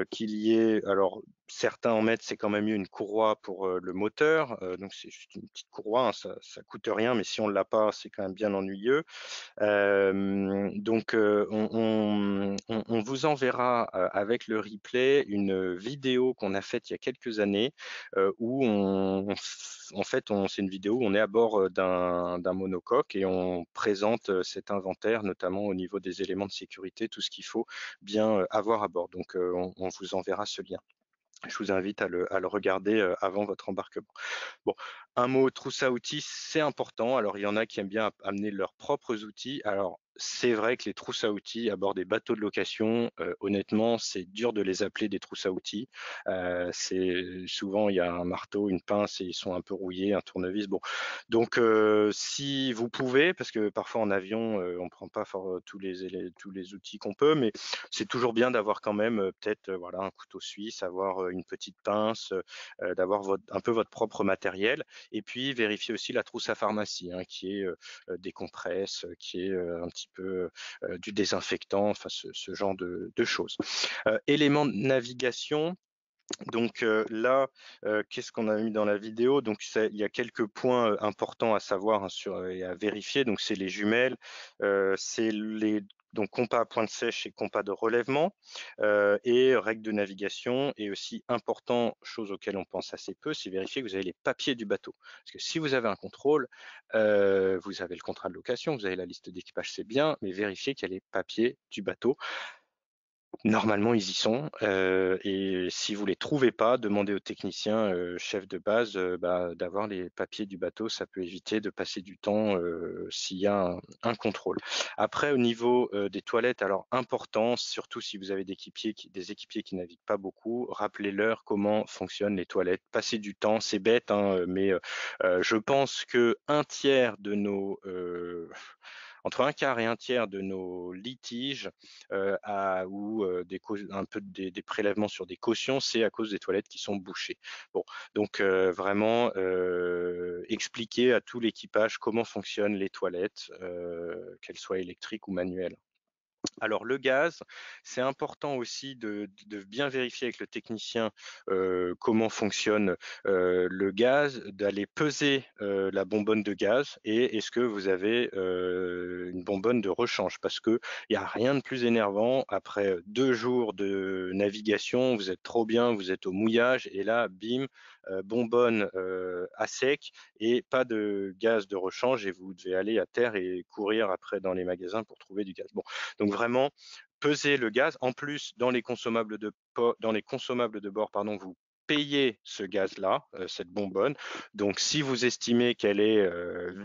qu'il y ait, alors certains en mettent, c'est quand même mieux, une courroie pour, le moteur, donc c'est juste une petite courroie, hein, ça coûte rien, mais si on l'a pas, c'est quand même bien ennuyeux. Donc on vous enverra, avec le replay, une vidéo qu'on a faite il y a quelques années, où en fait, c'est une vidéo où on est à bord, d'un monocoque et on présente, cet inventaire, notamment au niveau des éléments de sécurité, tout ce qu'il faut bien, avoir à bord. Donc on vous enverra ce lien. Je vous invite à le regarder, avant votre embarquement. Bon, un mot trousse à outils, c'est important. Alors, il y en a qui aiment bien amener leurs propres outils. Alors, c'est vrai que les trousses à outils à bord des bateaux de location, honnêtement, c'est dur de les appeler des trousses à outils. C'est souvent, il y a un marteau, une pince et ils sont un peu rouillés, un tournevis. Bon, donc si vous pouvez, parce que parfois en avion, on prend pas tous les outils qu'on peut, mais c'est toujours bien d'avoir quand même, peut-être, voilà, un couteau suisse, avoir, une petite pince, d'avoir un peu votre propre matériel, et puis vérifier aussi la trousse à pharmacie, hein, qui est, des compresses, qui est, un petit peu, du désinfectant, enfin ce genre de choses. Éléments de navigation, donc là, qu'est-ce qu'on a mis dans la vidéo? Donc il y a quelques points, importants à savoir, hein, et à vérifier. Donc c'est les jumelles, c'est les donc compas à pointe sèche et compas de relèvement, et règles de navigation, et aussi important, chose auquel on pense assez peu, c'est vérifier que vous avez les papiers du bateau. Parce que si vous avez un contrôle, vous avez le contrat de location, vous avez la liste d'équipage, c'est bien, mais vérifiez qu'il y a les papiers du bateau. Normalement, ils y sont, et si vous les trouvez pas, demandez au technicien, chef de base, bah, d'avoir les papiers du bateau. Ça peut éviter de passer du temps, s'il y a un contrôle. Après, au niveau, des toilettes, alors important, surtout si vous avez des équipiers qui naviguent pas beaucoup, rappelez-leur comment fonctionnent les toilettes. Passez du temps, c'est bête, hein, mais je pense qu'un tiers de nos, entre un quart et un tiers de nos litiges, ou un peu des prélèvements sur des cautions, c'est à cause des toilettes qui sont bouchées. Bon, donc vraiment, expliquer à tout l'équipage comment fonctionnent les toilettes, qu'elles soient électriques ou manuelles. Alors le gaz, c'est important aussi de bien vérifier avec le technicien, comment fonctionne, le gaz, d'aller peser, la bonbonne de gaz, et est-ce que vous avez, une bonbonne de rechange? Parce qu'il y a rien de plus énervant après, 2 jours de navigation, vous êtes trop bien, vous êtes au mouillage et là, bim, bonbonne, à sec et pas de gaz de rechange, et vous devez aller à terre et courir après dans les magasins pour trouver du gaz. Bon, donc vraiment, peser le gaz. En plus, dans les consommables de bord, pardon, vous payer ce gaz-là, cette bonbonne. Donc si vous estimez qu'elle est,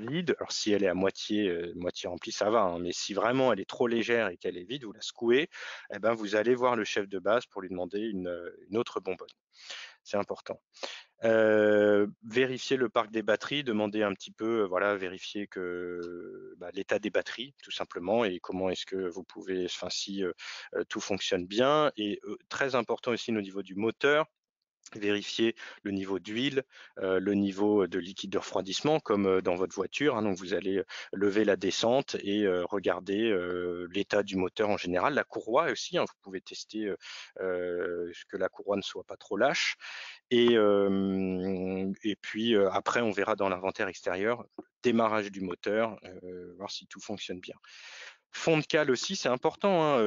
vide, alors si elle est à moitié remplie, ça va, hein, mais si vraiment elle est trop légère et qu'elle est vide, vous la secouez, et ben, vous allez voir le chef de base pour lui demander une autre bonbonne. C'est important. Vérifier le parc des batteries, demander un petit peu, voilà, vérifier que, bah, l'état des batteries tout simplement et comment est-ce que vous pouvez enfin si, tout fonctionne bien et très important aussi au niveau du moteur, vérifier le niveau d'huile, le niveau de liquide de refroidissement comme, dans votre voiture, hein. Donc vous allez, lever la descente et regarder, l'état du moteur en général. La courroie aussi, hein, vous pouvez tester, que la courroie ne soit pas trop lâche et puis, après on verra dans l'inventaire extérieur, démarrage du moteur, voir si tout fonctionne bien. Fond de cale aussi, c'est important, hein,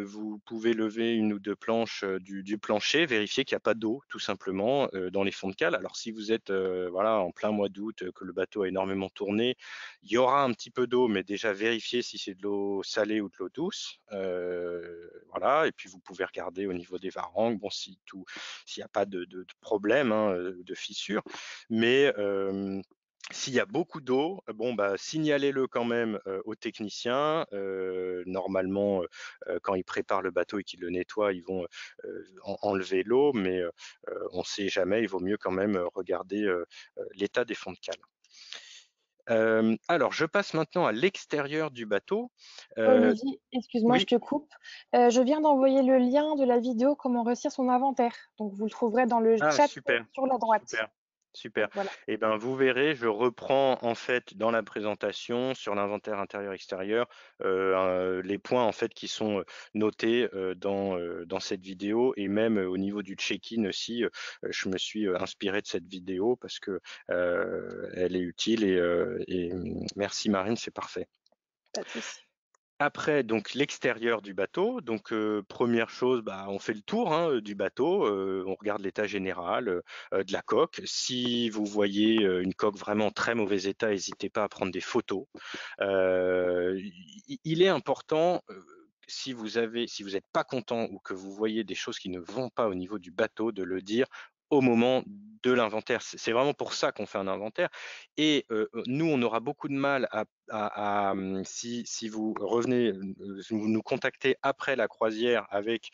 vous pouvez lever 1 ou 2 planches, du plancher, vérifier qu'il y a pas d'eau tout simplement, dans les fonds de cale. Alors si vous êtes, voilà, en plein mois d'août, que le bateau a énormément tourné, il y aura un petit peu d'eau, mais déjà vérifiez si c'est de l'eau salée ou de l'eau douce, voilà et puis vous pouvez regarder au niveau des varangues, bon s'il y a pas de problème, hein, de fissure. Mais s'il y a beaucoup d'eau, bon, bah, signalez-le quand même, aux techniciens. Normalement, quand ils préparent le bateau et qu'ils le nettoient, ils vont, enlever l'eau, mais on ne sait jamais, il vaut mieux quand même, regarder, l'état des fonds de cale. Alors je passe maintenant à l'extérieur du bateau. Heu Olivier, excuse-moi, je oui, te coupe. Je viens d'envoyer le lien de la vidéo «Comment réussir son inventaire». Donc vous le trouverez dans le ah chat, super, sur la droite. super, super Donc voilà. et ben, vous verrez, je reprends en fait dans la présentation sur l'inventaire intérieur-extérieur, les points en fait qui sont, notés, dans cette vidéo et même, au niveau du check-in aussi, je me suis, inspiré de cette vidéo parce que, elle est utile et merci Marine, c'est parfait. Pas de souci. Après donc l'extérieur du bateau, donc 1 chose, bah, on fait le tour, hein, du bateau, on regarde l'état général, de la coque. Si vous voyez, une coque vraiment en très mauvais état, n'hésitez pas à prendre des photos. Il est important, si vous êtes pas content ou que vous voyez des choses qui ne vont pas au niveau du bateau, de le dire au moment de l'inventaire. C'est vraiment pour ça qu'on fait un inventaire et nous, on aura beaucoup de mal si vous revenez, vous nous contactez après la croisière avec,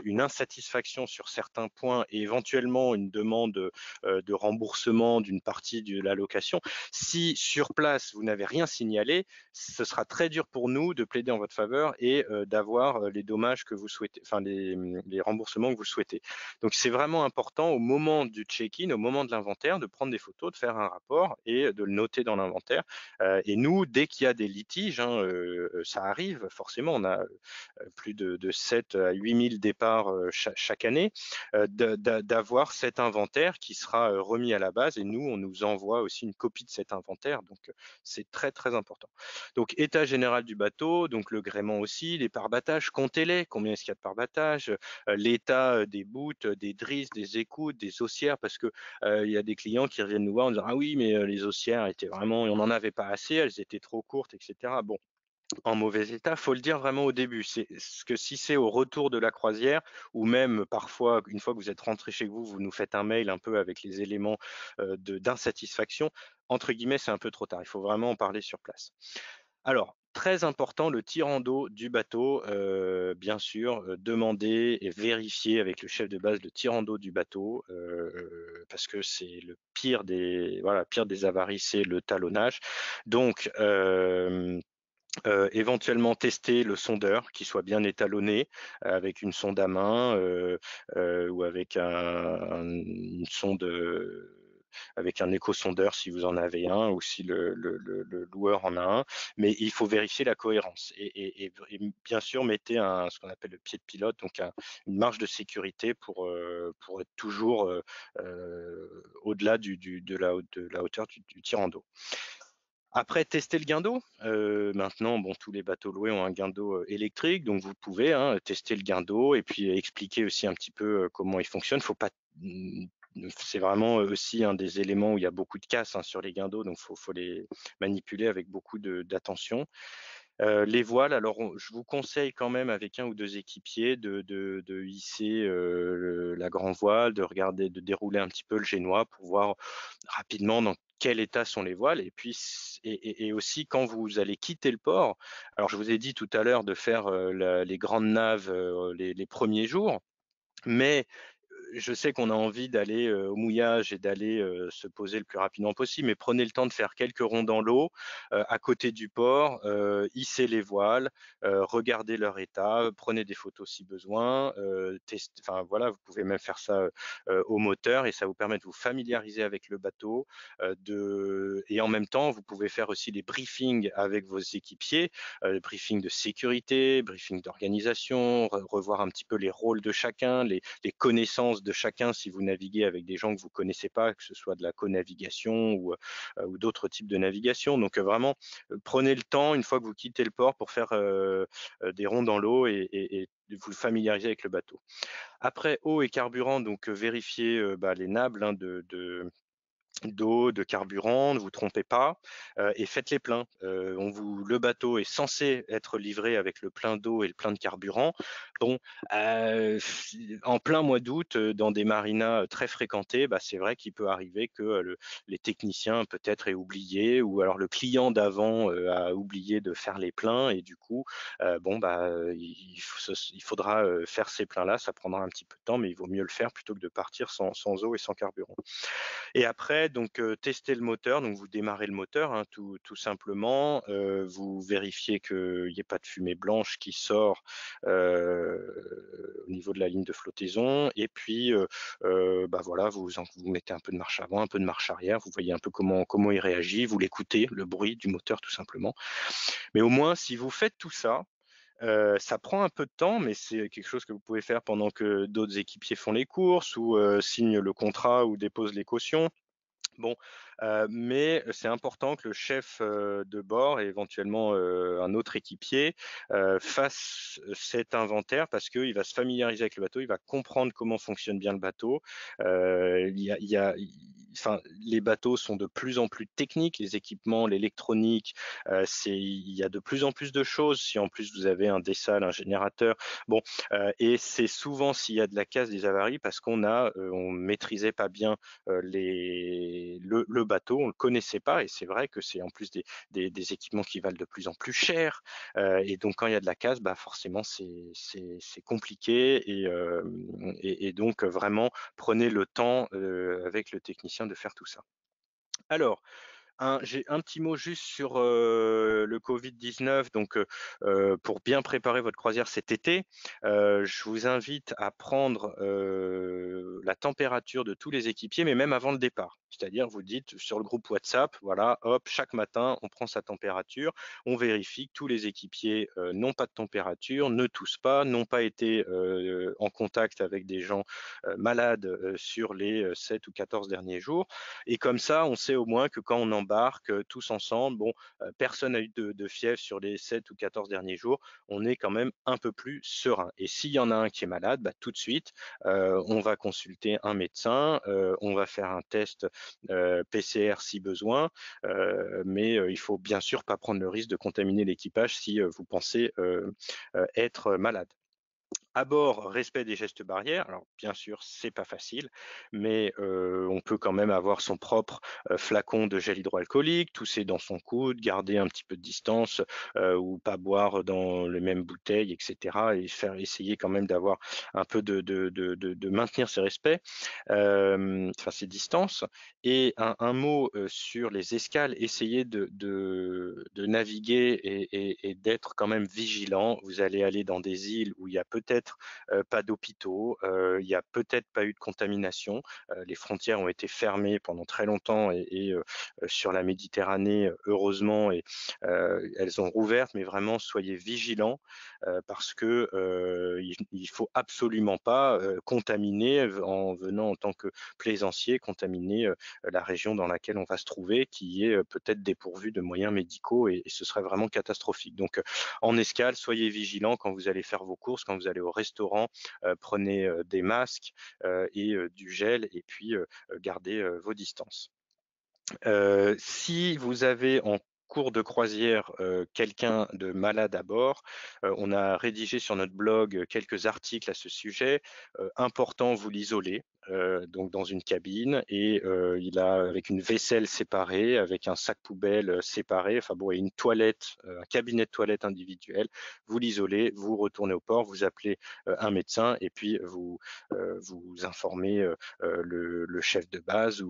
une insatisfaction sur certains points et éventuellement une demande, de remboursement d'une partie de la location. Si sur place, vous n'avez rien signalé, ce sera très dur pour nous de plaider en votre faveur et d'avoir, les dommages que vous souhaitez enfin les remboursements que vous souhaitez. Donc c'est vraiment important au moment du check-in, au moment de l'inventaire, de prendre des photos, de faire un rapport et de le noter dans l'inventaire. Et nous, dès qu'il y a des litiges, hein, ça arrive forcément, on a, plus de 7 à 8 000 départs, chaque année, d'avoir cet inventaire qui sera, remis à la base et nous, on nous envoie aussi une copie de cet inventaire donc c'est très, très important. Donc état général du bateau, donc le gréement aussi, les pare-battages, comptez-les, combien est-ce qu'il y a de pare-battages, l'état, des bouts, des drisses, des écoutes, des haussières parce que, il y a des clients qui reviennent nous voir en disant: «Ah oui, mais les haussières étaient vraiment on n'en avait pas assez, elles étaient trop courtes» et cetera. Bon, en mauvais état, faut le dire vraiment au début. C'est ce que si c'est au retour de la croisière ou même parfois une fois que vous êtes rentré chez vous, vous nous faites un mail un peu avec les éléments, de d'insatisfaction, entre guillemets, «c'est un peu trop tard». Il faut vraiment en parler sur place. Alors, très important, le tirant d'eau du bateau, bien sûr, demander et vérifier avec le chef de base le tirant d'eau du bateau, parce que c'est le pire des voilà, pire des avaries, c'est le talonnage. Donc, éventuellement tester le sondeur qui soit bien étalonné, avec une sonde à main, ou avec une sonde, avec un échosondeur si vous en avez un ou si le loueur en a un. Mais il faut vérifier la cohérence et bien sûr mettez ce qu'on appelle le pied de pilote, donc une marge de sécurité pour être toujours, au-delà de la hauteur du tirant d'eau. Après, tester le guindeau. Maintenant, bon, tous les bateaux loués ont un guindeau, électrique, donc vous pouvez, hein, tester le guindeau et puis expliquer aussi un petit peu, comment il fonctionne. Faut pas mmh, c'est vraiment, aussi un des éléments où il y a beaucoup de casse, hein, sur les guindeaux, donc faut les manipuler avec beaucoup d'attention. Les voiles, alors je vous conseille quand même avec un ou 2 équipiers de hisser, la grand voile, de regarder, de dérouler un petit peu le génois pour voir rapidement dans quel état sont les voiles et puis et aussi quand vous allez quitter le port. Alors je vous ai dit tout à l'heure de faire, la les grandes naves, les 1ers jours, mais je sais qu'on a envie d'aller, au mouillage et d'aller, se poser le plus rapidement possible, mais prenez le temps de faire quelques ronds dans l'eau, à côté du port, hissez les voiles, regardez leur état, prenez des photos si besoin, enfin voilà, vous pouvez même faire ça, au moteur et ça vous permet de vous familiariser avec le bateau, et en même temps, vous pouvez faire aussi des briefings avec vos équipiers, briefing de sécurité, briefing d'organisation, revoir un petit peu les rôles de chacun, les connaissances de chacun si vous naviguez avec des gens que vous connaissez pas, que ce soit de la co-navigation ou d'autres types de navigation. Donc vraiment, prenez le temps une fois que vous quittez le port pour faire des ronds dans l'eau et vous familiariser avec le bateau. Après eau et carburant, donc vérifiez les nables hein, d'eau, de carburant, ne vous trompez pas, et faites les pleins. Le bateau est censé être livré avec le plein d'eau et le plein de carburant. Bon, en plein mois d'août, dans des marinas très fréquentés, c'est vrai qu'il peut arriver que les techniciens peut-être aient oublié ou alors le client d'avant a oublié de faire les pleins et du coup, il faudra faire ces pleins-là. Ça prendra un petit peu de temps, mais il vaut mieux le faire plutôt que de partir sans eau et sans carburant. Et après donc tester le moteur, donc vous démarrez le moteur, hein, tout simplement, vous vérifiez qu'il y ait pas de fumée blanche qui sort, au niveau de la ligne de flottaison et puis, voilà, vous mettez un peu de marche avant, un peu de marche arrière, vous voyez un peu comment il réagit, vous l'écoutez, le bruit du moteur tout simplement. Mais au moins si vous faites tout ça, ça prend un peu de temps, mais c'est quelque chose que vous pouvez faire pendant que d'autres équipiers font les courses ou, signent le contrat ou déposent les cautions. Bon, mais c'est important que le chef, de bord et éventuellement, un autre équipier, fasse cet inventaire parce qu'il va se familiariser avec le bateau, il va comprendre comment fonctionne bien le bateau. Il y a enfin, les bateaux sont de plus en plus techniques, les équipements, l'électronique, il y a de plus en plus de choses. Si en plus vous avez un dessal, un générateur, bon, et c'est souvent s'il y a de la casse, des avaries parce on maîtrisait pas bien le bateau, on le connaissait pas et c'est vrai que c'est en plus des équipements qui valent de plus en plus cher et donc quand il y a de la casse, forcément c'est compliqué et donc vraiment prenez le temps avec le technicien de faire tout ça. Alors, j'ai un petit mot juste sur, le Covid-19 donc pour bien préparer votre croisière cet été, je vous invite à prendre, la température de tous les équipiers, mais même avant le départ. C'est-à-dire vous dites sur le groupe WhatsApp, voilà, hop, chaque matin, on prend sa température, on vérifie que tous les équipiers, n'ont pas de température, ne toussent pas, n'ont pas été, en contact avec des gens, malades, sur les, 7 ou 14 derniers jours et comme ça, on sait au moins que quand on embarque, tous ensemble, bon, personne n'a eu de fièvre sur les 7 ou 14 derniers jours, on est quand même un peu plus serein et s'il y en a un qui est malade, tout de suite, on va consulter un médecin, on va faire un test, PCR si besoin, mais il faut bien sûr pas prendre le risque de contaminer l'équipage si, vous pensez, être malade. À bord, respect des gestes barrières. Alors bien sûr, c'est pas facile, mais on peut quand même avoir son propre, flacon de gel hydroalcoolique, tousser dans son coude, garder un petit peu de distance, ou pas boire dans les mêmes bouteilles et cetera et faire essayer quand même d'avoir un peu de maintenir ses respects, enfin ses distances et un mot, sur les escales, essayez de naviguer et d'être quand même vigilant. Vous allez aller dans des îles où il y a peut-être, pas d'hôpitaux, il y a peut-être pas eu de contamination. Les frontières ont été fermées pendant très longtemps sur la Méditerranée, heureusement elles ont rouvert, mais vraiment soyez vigilants, parce que, il faut absolument pas, contaminer en venant en tant que plaisancier, contaminer, la région dans laquelle on va se trouver, qui est peut-être dépourvue de moyens médicaux et ce serait vraiment catastrophique. Donc, en escale, soyez vigilants quand vous allez faire vos courses, quand vous allez au restaurant, prenez des masques et du gel et puis gardez vos distances. Si vous avez en cours de croisière quelqu'un de malade à bord, on a rédigé sur notre blog quelques articles à ce sujet. Important, vous l'isolez. Donc dans une cabine et il a avec une vaisselle séparée, avec un sac poubelle séparé, enfin bon, et une toilette, un cabinet de toilette individuel. Vous l'isolez, vous retournez au port, vous appelez un médecin et puis vous informez le chef de base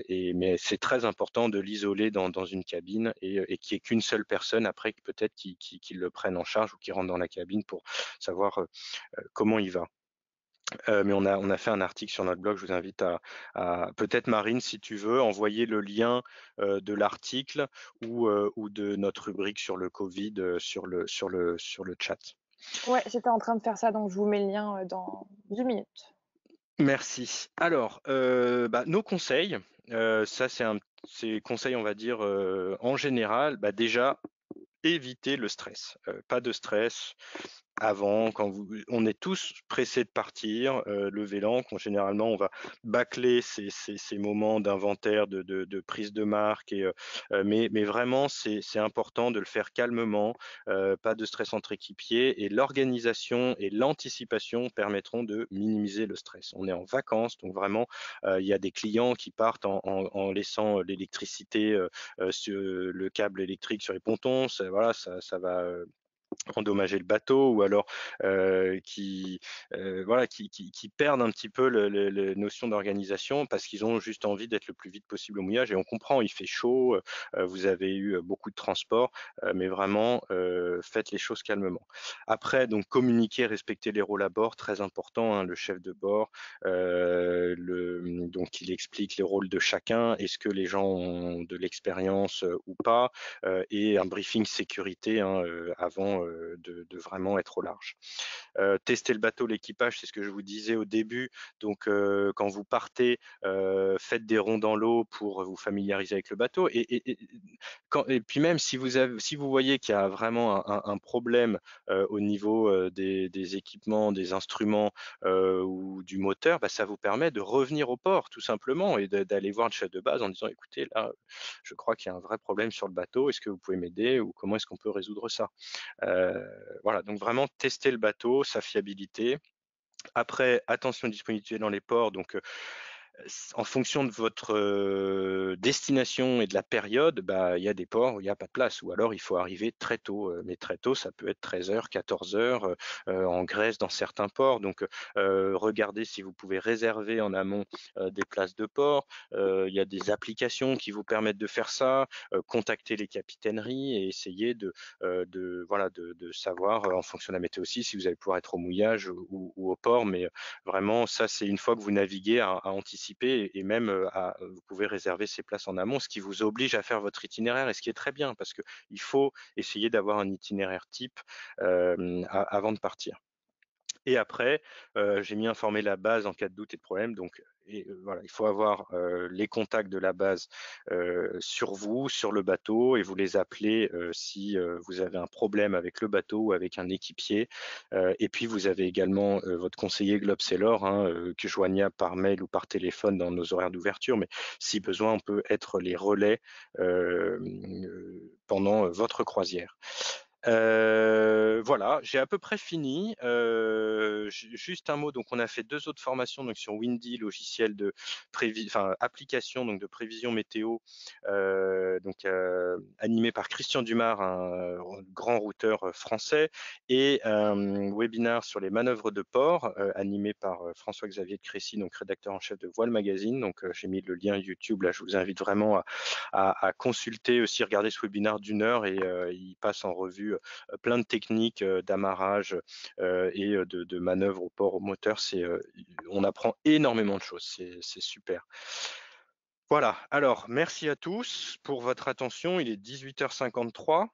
mais c'est très important de l'isoler dans une cabine et qu'il n'y ait qu'une seule personne après peut-être qui le prenne en charge ou qui rentre dans la cabine pour savoir comment il va. Mais on a fait un article sur notre blog. Je vous invite à peut-être Marine, si tu veux, envoyer le lien de l'article ou de notre rubrique sur le Covid sur le chat. Ouais, j'étais en train de faire ça, donc je vous mets le lien dans 10 minutes. Merci. Alors, nos conseils, ça c'est conseils, on va dire, en général, déjà éviter le stress. Pas de stress, avant, on est tous pressés de partir, lever l'ancre. Généralement, on va bâcler ces moments d'inventaire, de prise de marque mais vraiment, c'est important de le faire calmement, pas de stress entre équipiers et l'organisation et l'anticipation permettront de minimiser le stress. On est en vacances, donc vraiment, il y a des clients qui partent en laissant l'électricité, sur le câble électrique sur les pontons. Voilà, ça va, endommager le bateau ou alors qui perdent un petit peu le notion d'organisation parce qu'ils ont juste envie d'être le plus vite possible au mouillage et on comprend, il fait chaud, vous avez eu beaucoup de transport, mais vraiment faites les choses calmement. Après donc communiquer, respecter les rôles à bord, très important, hein, le chef de bord, donc il explique les rôles de chacun, est-ce que les gens ont de l'expérience ou pas, et un briefing sécurité, hein, avant de vraiment être au large. Tester le bateau, l'équipage, c'est ce que je vous disais au début. Donc, quand vous partez, faites des ronds dans l'eau pour vous familiariser avec le bateau. Et puis même si vous voyez qu'il y a vraiment un problème au niveau des équipements, des instruments ou du moteur, ça vous permet de revenir au port tout simplement et d'aller voir le chef de base en disant écoutez, là, je crois qu'il y a un vrai problème sur le bateau, est-ce que vous pouvez m'aider ou comment est-ce qu'on peut résoudre ça? Voilà, donc vraiment tester le bateau, sa fiabilité. Après, attention disponibilité dans les ports, donc en fonction de votre destination et de la période, il y a des ports où il y a pas de place ou alors il faut arriver très tôt, mais très tôt, ça peut être 13h, 14h, en Grèce dans certains ports. Donc regardez si vous pouvez réserver en amont des places de port. Il y a des applications qui vous permettent de faire ça, contacter les capitaineries et essayer de savoir, en fonction de la météo aussi, si vous allez pouvoir être au mouillage ou au port. Mais vraiment, ça, c'est une fois que vous naviguez à anticiper et même vous pouvez réserver ces places en amont, ce qui vous oblige à faire votre itinéraire et ce qui est très bien parce qu'il faut essayer d'avoir un itinéraire type avant de partir. Et après, j'ai mis informer la base en cas de doute et de problème. Donc, voilà, il faut avoir les contacts de la base sur vous, sur le bateau, et vous les appelez si vous avez un problème avec le bateau ou avec un équipier. Et puis, vous avez également votre conseiller Globe Sailor, hein, qui est joignable par mail ou par téléphone dans nos horaires d'ouverture. Mais si besoin, on peut être les relais pendant votre croisière. Voilà, j'ai à peu près fini. Juste un mot, donc on a fait 2 autres formations donc sur Windy, logiciel de application donc de prévision météo, animé par Christian Dumars, un grand routeur français et un webinar sur les manœuvres de port, animé par François-Xavier de Crécy, donc rédacteur en chef de Voile Magazine. Donc j'ai mis le lien YouTube là, je vous invite vraiment à consulter aussi, regarder ce webinaire d'1 heure et il passe en revue plein de techniques d'amarrage et de manœuvres au port, au moteur. On apprend énormément de choses, c'est super. Voilà, alors merci à tous pour votre attention. Il est 18h53.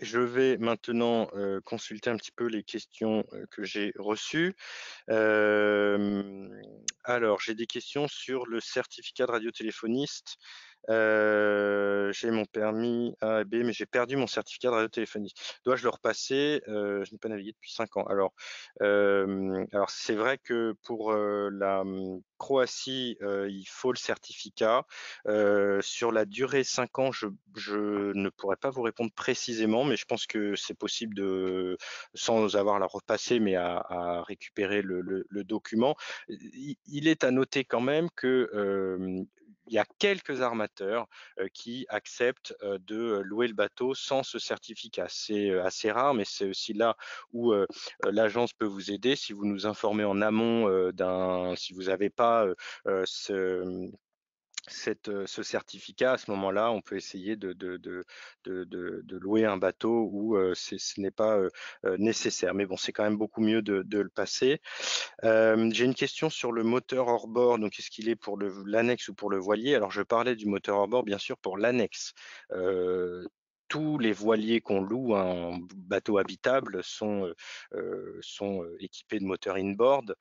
Je vais maintenant consulter un petit peu les questions que j'ai reçues. Alors, j'ai des questions sur le certificat de radiotéléphoniste. J'ai mon permis A et B, mais j'ai perdu mon certificat de radiotéléphonie. Dois-je le repasser? Je n'ai pas navigué depuis 5 ans. Alors c'est vrai que pour, la, Croatie, il faut le certificat. Sur la durée 5 ans, je ne pourrais pas vous répondre précisément, mais je pense que c'est possible de sans avoir à la repasser, mais à récupérer le document. Il est à noter quand même que, il y a quelques armateurs qui acceptent de louer le bateau sans ce certificat. C'est assez rare, mais c'est aussi là où l'agence peut vous aider. Si vous nous informez en amont si vous n'avez pas ce certificat, à ce moment-là, on peut essayer de louer un bateau où ce n'est pas nécessaire. Mais bon, c'est quand même beaucoup mieux de le passer. J'ai une question sur le moteur hors-bord. Donc, est-ce qu'il est pour l'annexe ou pour le voilier? Alors, je parlais du moteur hors-bord, bien sûr, pour l'annexe. Tous les voiliers qu'on loue en bateau habitable sont équipés de moteurs inboard,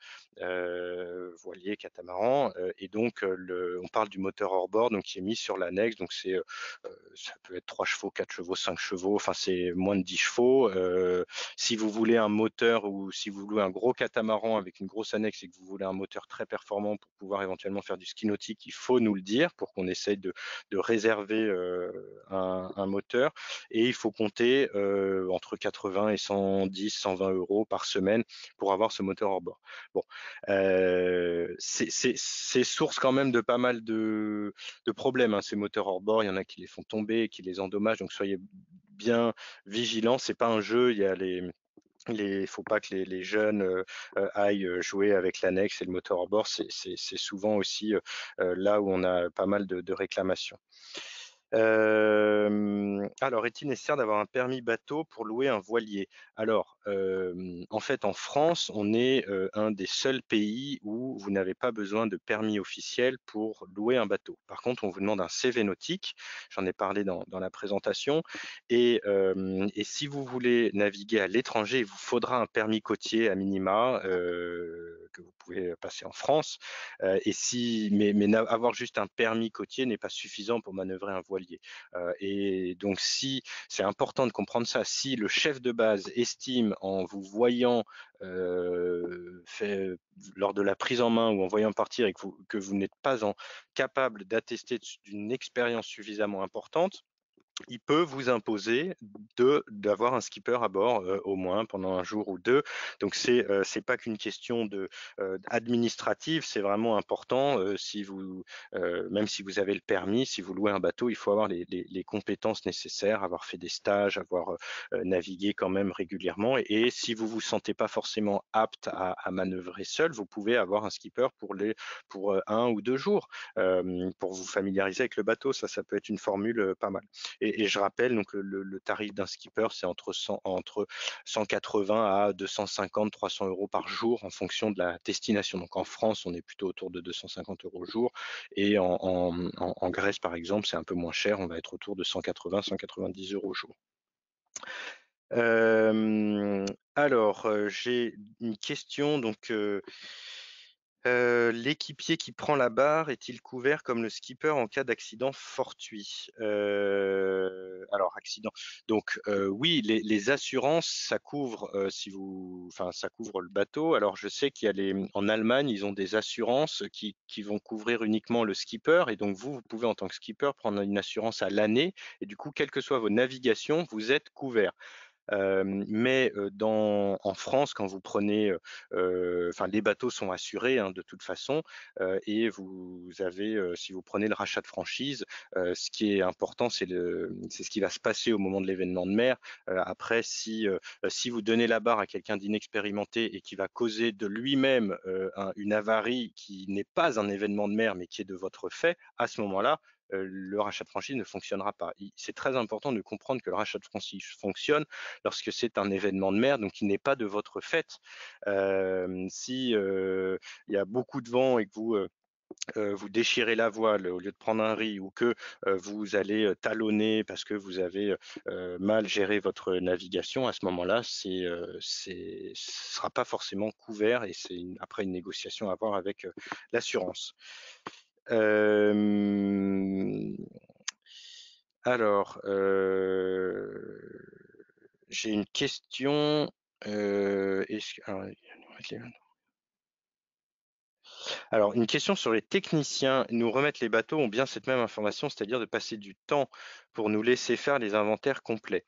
voilier, catamaran, et donc on parle du moteur hors-bord, donc qui est mis sur l'annexe. Donc ça peut être 3 chevaux, 4 chevaux, 5 chevaux, enfin c'est moins de 10 chevaux. Si vous voulez un moteur ou si vous louez un gros catamaran avec une grosse annexe et que vous voulez un moteur très performant pour pouvoir éventuellement faire du ski nautique, il faut nous le dire pour qu'on essaye de réserver un moteur. Et il faut compter entre 80 et 110, 120 euros par semaine pour avoir ce moteur hors bord. Bon, c'est source quand même de pas mal de problèmes, hein, ces moteurs hors bord. Il y en a qui les font tomber, qui les endommagent, donc soyez bien vigilants. C'est pas un jeu, il y a faut pas que les jeunes aillent jouer avec l'annexe et le moteur hors bord. C'est souvent aussi là où on a pas mal de réclamations. Alors, est-il nécessaire d'avoir un permis bateau pour louer un voilier? Alors, en fait, en France, on est un des seuls pays où vous n'avez pas besoin de permis officiel pour louer un bateau. Par contre, on vous demande un CV nautique, j'en ai parlé dans la présentation, et si vous voulez naviguer à l'étranger, il vous faudra un permis côtier à minima que vous pouvez passer en France. Mais avoir juste un permis côtier n'est pas suffisant pour manœuvrer un voilier. Et donc, si c'est important de comprendre ça, si le chef de base estime en vous voyant lors de la prise en main ou en voyant partir et que vous n'êtes pas capable d'attester d'une expérience suffisamment importante, il peut vous imposer d'avoir un skipper à bord au moins pendant un jour ou deux. Donc c'est pas qu'une question administrative, c'est vraiment important. Même si vous avez le permis, si vous louez un bateau, il faut avoir les compétences nécessaires, avoir fait des stages, avoir navigué quand même régulièrement. Et si vous vous sentez pas forcément apte à manœuvrer seul, vous pouvez avoir un skipper pour 1 ou 2 jours pour vous familiariser avec le bateau. Ça peut être une formule pas mal. Et je rappelle, donc le tarif d'un skipper, c'est entre 180 à 250, 300 euros par jour en fonction de la destination. Donc en France, on est plutôt autour de 250 euros au jour. Et en Grèce, par exemple, c'est un peu moins cher. On va être autour de 180, 190 euros au jour. J'ai une question. Donc, l'équipier qui prend la barre est-il couvert comme le skipper en cas d'accident fortuit? Alors accident, donc oui, les assurances, ça couvre, ça couvre le bateau. Alors je sais qu'il y a en Allemagne, ils ont des assurances qui vont couvrir uniquement le skipper et donc vous pouvez en tant que skipper prendre une assurance à l'année et du coup, quelles que soient vos navigations, vous êtes couvert. En France, quand vous prenez, les bateaux sont assurés, hein, de toute façon, et vous avez, si vous prenez le rachat de franchise, ce qui est important, c'est ce qui va se passer au moment de l'événement de mer. Après, si vous donnez la barre à quelqu'un d'inexpérimenté et qui va causer de lui-même une avarie qui n'est pas un événement de mer, mais qui est de votre fait, à ce moment-là, le rachat de franchise ne fonctionnera pas. C'est très important de comprendre que le rachat de franchise fonctionne lorsque c'est un événement de mer, donc qui n'est pas de votre fait. Si il y a beaucoup de vent et que vous déchirez la voile au lieu de prendre un riz ou que vous allez talonner parce que vous avez mal géré votre navigation, à ce moment-là, ce sera pas forcément couvert et c'est après une négociation à avoir avec l'assurance. Hem, alors, j'ai une question, est-ce que alors une question sur les techniciens nous remettre les bateaux ont bien cette même information, c'est-à-dire de passer du temps pour nous laisser faire les inventaires complets?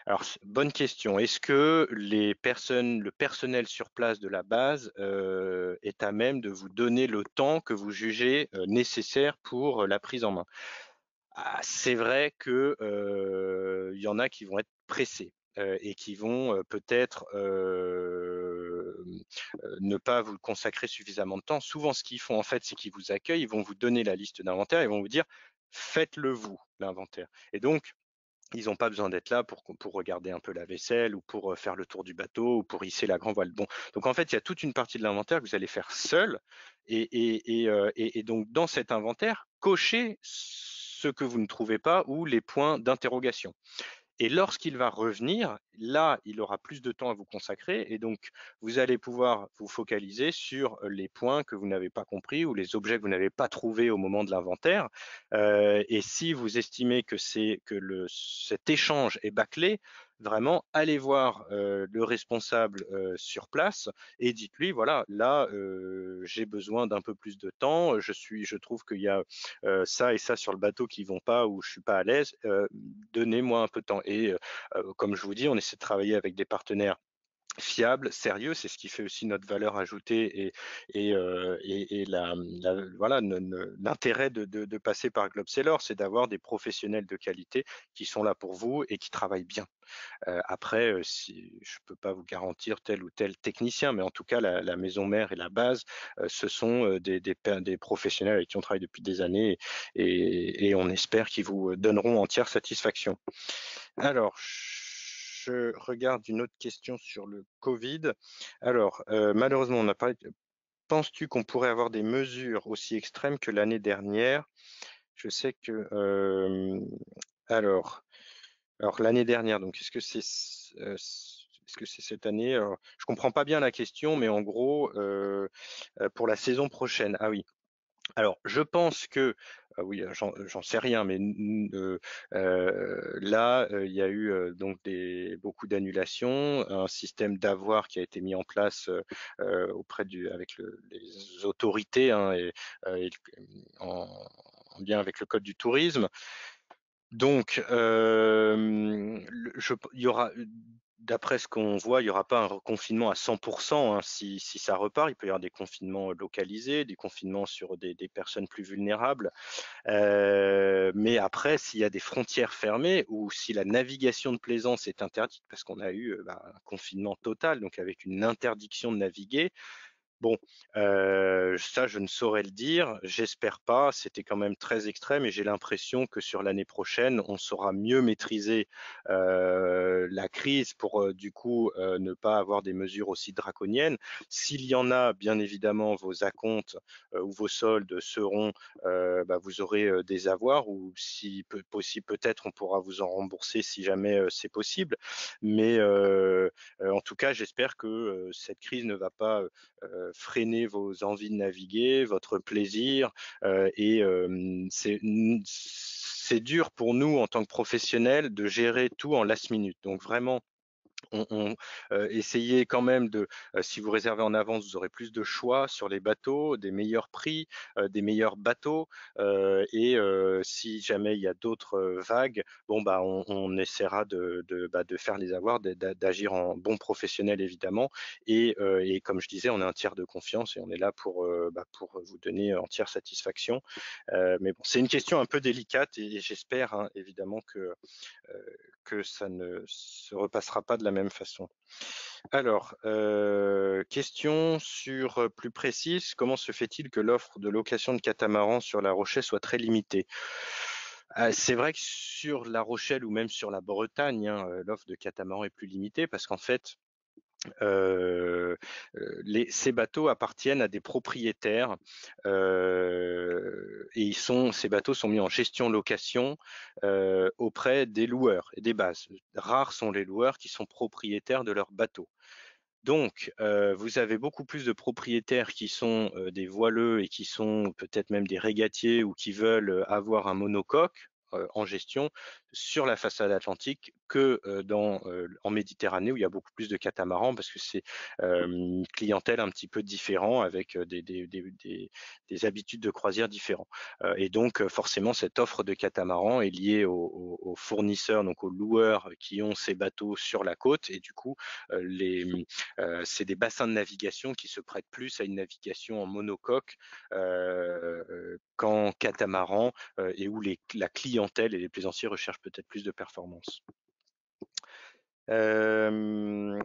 Alors, bonne question. Est-ce que le personnel sur place de la base, est à même de vous donner le temps que vous jugez, nécessaire pour, la prise en main? Ah, c'est vrai que, il y en a qui vont être pressés, et qui vont, peut-être, ne pas vous consacrer suffisamment de temps. Souvent, ce qu'ils font, en fait, c'est qu'ils vous accueillent, ils vont vous donner la liste d'inventaire, ils vont vous dire: «Faites-le vous, l'inventaire», et donc ils n'ont pas besoin d'être là pour regarder un peu la vaisselle ou pour, faire le tour du bateau ou pour hisser la grand voile. Bon, donc en fait, il y a toute une partie de l'inventaire que vous allez faire seul, et donc dans cet inventaire, cochez ce que vous ne trouvez pas ou les points d'interrogation. Et lorsqu'il va revenir, là, il aura plus de temps à vous consacrer et donc vous allez pouvoir vous focaliser sur les points que vous n'avez pas compris ou les objets que vous n'avez pas trouvés au moment de l'inventaire. Et si vous estimez que cet échange est bâclé, vraiment, allez voir le responsable sur place et dites-lui, voilà, là, j'ai besoin d'un peu plus de temps, je trouve qu'il y a ça et ça sur le bateau qui vont pas ou je suis pas à l'aise, donnez-moi un peu de temps. Et comme je vous dis, on essaie de travailler avec des partenaires fiables, sérieux, c'est ce qui fait aussi notre valeur ajoutée et voilà l'intérêt de passer par Globe Sailor, c'est d'avoir des professionnels de qualité qui sont là pour vous et qui travaillent bien. Après, si je peux pas vous garantir tel ou tel technicien, mais en tout cas la maison mère et la base, ce sont, des professionnels avec qui on travaille depuis des années et on espère qu'ils vous donneront entière satisfaction. Alors, je regarde une autre question sur le Covid. Alors, malheureusement, on a parlé de penses-tu qu'on pourrait avoir des mesures aussi extrêmes que l'année dernière? Je sais que, alors alors l'année dernière, donc est-ce que c'est cette année? Alors, je comprends pas bien la question, mais en gros, pour la saison prochaine. Ah oui. Alors, je pense que, oui, j'en sais rien, mais là, il y a eu, donc beaucoup d'annulations, un système d'avoir qui a été mis en place, auprès du avec les autorités, hein, et en lien avec le code du tourisme. Donc, il y aura, d'après ce qu'on voit, il y aura pas un reconfinement à 100 hein, si ça repart. Il peut y avoir des confinements localisés, des confinements sur des personnes plus vulnérables. Mais après, s'il y a des frontières fermées ou si la navigation de plaisance est interdite, parce qu'on a eu, un confinement total, donc avec une interdiction de naviguer, bon, ça, je ne saurais le dire. J'espère pas. C'était quand même très extrême et j'ai l'impression que sur l'année prochaine, on saura mieux maîtriser, la crise pour, du coup, ne pas avoir des mesures aussi draconiennes. S'il y en a, bien évidemment, vos acomptes, ou vos soldes seront, vous aurez, des avoirs ou si peu possible, peut-être on pourra vous en rembourser si jamais, c'est possible. Mais, en tout cas, j'espère que, cette crise ne va pas, freiner vos envies de naviguer, votre plaisir, et c'est dur pour nous en tant que professionnels de gérer tout en last minute. Donc vraiment essayez quand même si vous réservez en avance, vous aurez plus de choix sur les bateaux, des meilleurs prix, des meilleurs bateaux, si jamais il y a d'autres, vagues, bon, on essaiera de faire les avoirs, d'agir en bon professionnel évidemment et comme je disais, on est un tiers de confiance et on est là pour vous donner entière satisfaction. Mais bon, c'est une question un peu délicate et j'espère, hein, évidemment que ça ne se repassera pas de la même façon. Alors, question plus précise, comment se fait-il que l'offre de location de catamaran sur La Rochelle soit très limitée? C'est vrai que sur La Rochelle ou même sur la Bretagne, hein, l'offre de catamaran est plus limitée parce qu'en fait, Heu ces bateaux appartiennent à des propriétaires, et ces bateaux sont mis en gestion-location, auprès des loueurs et des bases. Rares sont les loueurs qui sont propriétaires de leurs bateaux. Donc, vous avez beaucoup plus de propriétaires qui sont, des voileux et qui sont peut-être même des régatiers ou qui veulent, avoir un monocoque, en gestion sur la façade atlantique que, en Méditerranée où il y a beaucoup plus de catamarans parce que c'est, une clientèle un petit peu différent avec, des habitudes de croisière différents. Et donc, forcément cette offre de catamarans est liée aux fournisseurs, donc aux loueurs qui ont ces bateaux sur la côte et du coup, c'est des bassins de navigation qui se prêtent plus à une navigation en monocoque qu'en catamaran et où la clientèle et les plaisanciers recherchent peut-être plus de performance. Euh,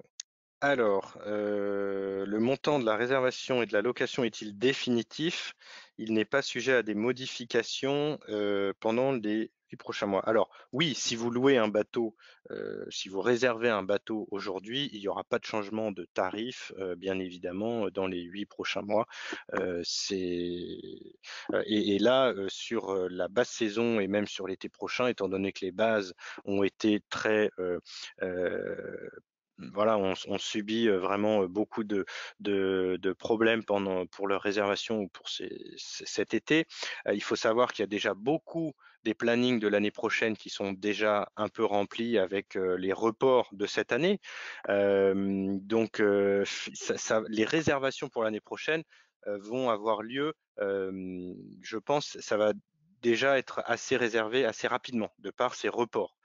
le montant de la réservation et de la location est-il définitif? Il n'est pas sujet à des modifications pendant les 8 prochains mois. Alors oui, si vous louez un bateau, si vous réservez un bateau aujourd'hui, il n'y aura pas de changement de tarif, bien évidemment, dans les 8 prochains mois. Et là, sur la basse saison et même sur l'été prochain, étant donné que les bases ont été très voilà, on subit vraiment beaucoup de problèmes pour leur réservation ou pour cet été. Il faut savoir qu'il y a déjà beaucoup des plannings de l'année prochaine qui sont déjà un peu remplis avec les reports de cette année. Donc, les réservations pour l'année prochaine vont avoir lieu, je pense, ça va déjà être assez réservé assez rapidement de par ces reports.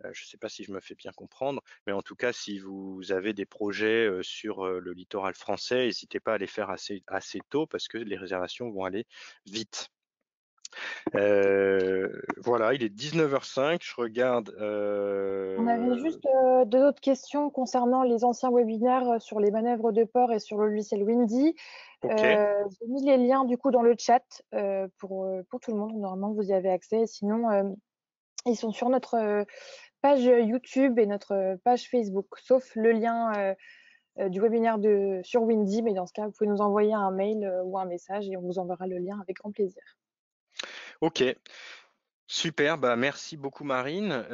Je ne sais pas si je me fais bien comprendre, mais en tout cas, si vous avez des projets sur le littoral français, n'hésitez pas à les faire assez tôt parce que les réservations vont aller vite. Voilà, il est 19h05, je regarde. On avait juste deux autres questions concernant les anciens webinaires sur les manœuvres de port et sur le logiciel Windy. Ok, J'ai mis les liens du coup dans le chat pour tout le monde. Normalement, vous y avez accès. Sinon, ils sont sur notre page YouTube et notre page Facebook, sauf le lien du webinaire sur Windy. Mais dans ce cas, vous pouvez nous envoyer un mail ou un message et on vous enverra le lien avec grand plaisir. ok. Super, bah merci beaucoup Marine.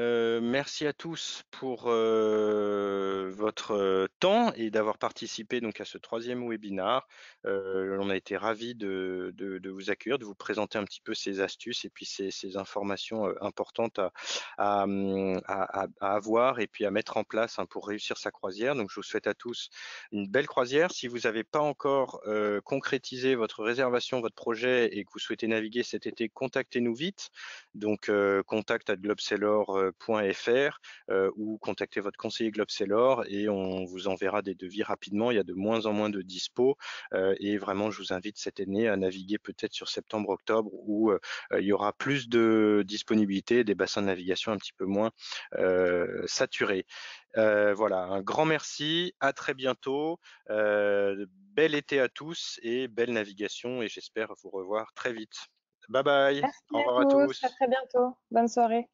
Merci à tous pour votre temps et d'avoir participé donc à ce troisième webinar. On a été ravis de vous accueillir, de vous présenter un petit peu ces astuces et puis ces informations importantes à avoir et puis à mettre en place hein, pour réussir sa croisière. Donc je vous souhaite à tous une belle croisière. Si vous n'avez pas encore concrétisé votre réservation, votre projet et que vous souhaitez naviguer cet été, contactez-nous vite. Donc, contact@globseller.fr ou contactez votre conseiller Globseller et on vous enverra des devis rapidement. Il y a de moins en moins de dispo et vraiment, je vous invite cette année à naviguer peut-être sur septembre-octobre où il y aura plus de disponibilité, des bassins de navigation un petit peu moins saturés. Voilà, un grand merci, à très bientôt. Bel été à tous et belle navigation et j'espère vous revoir très vite. Bye bye, Merci au à revoir à tous. À tous. très bientôt. Bonne soirée.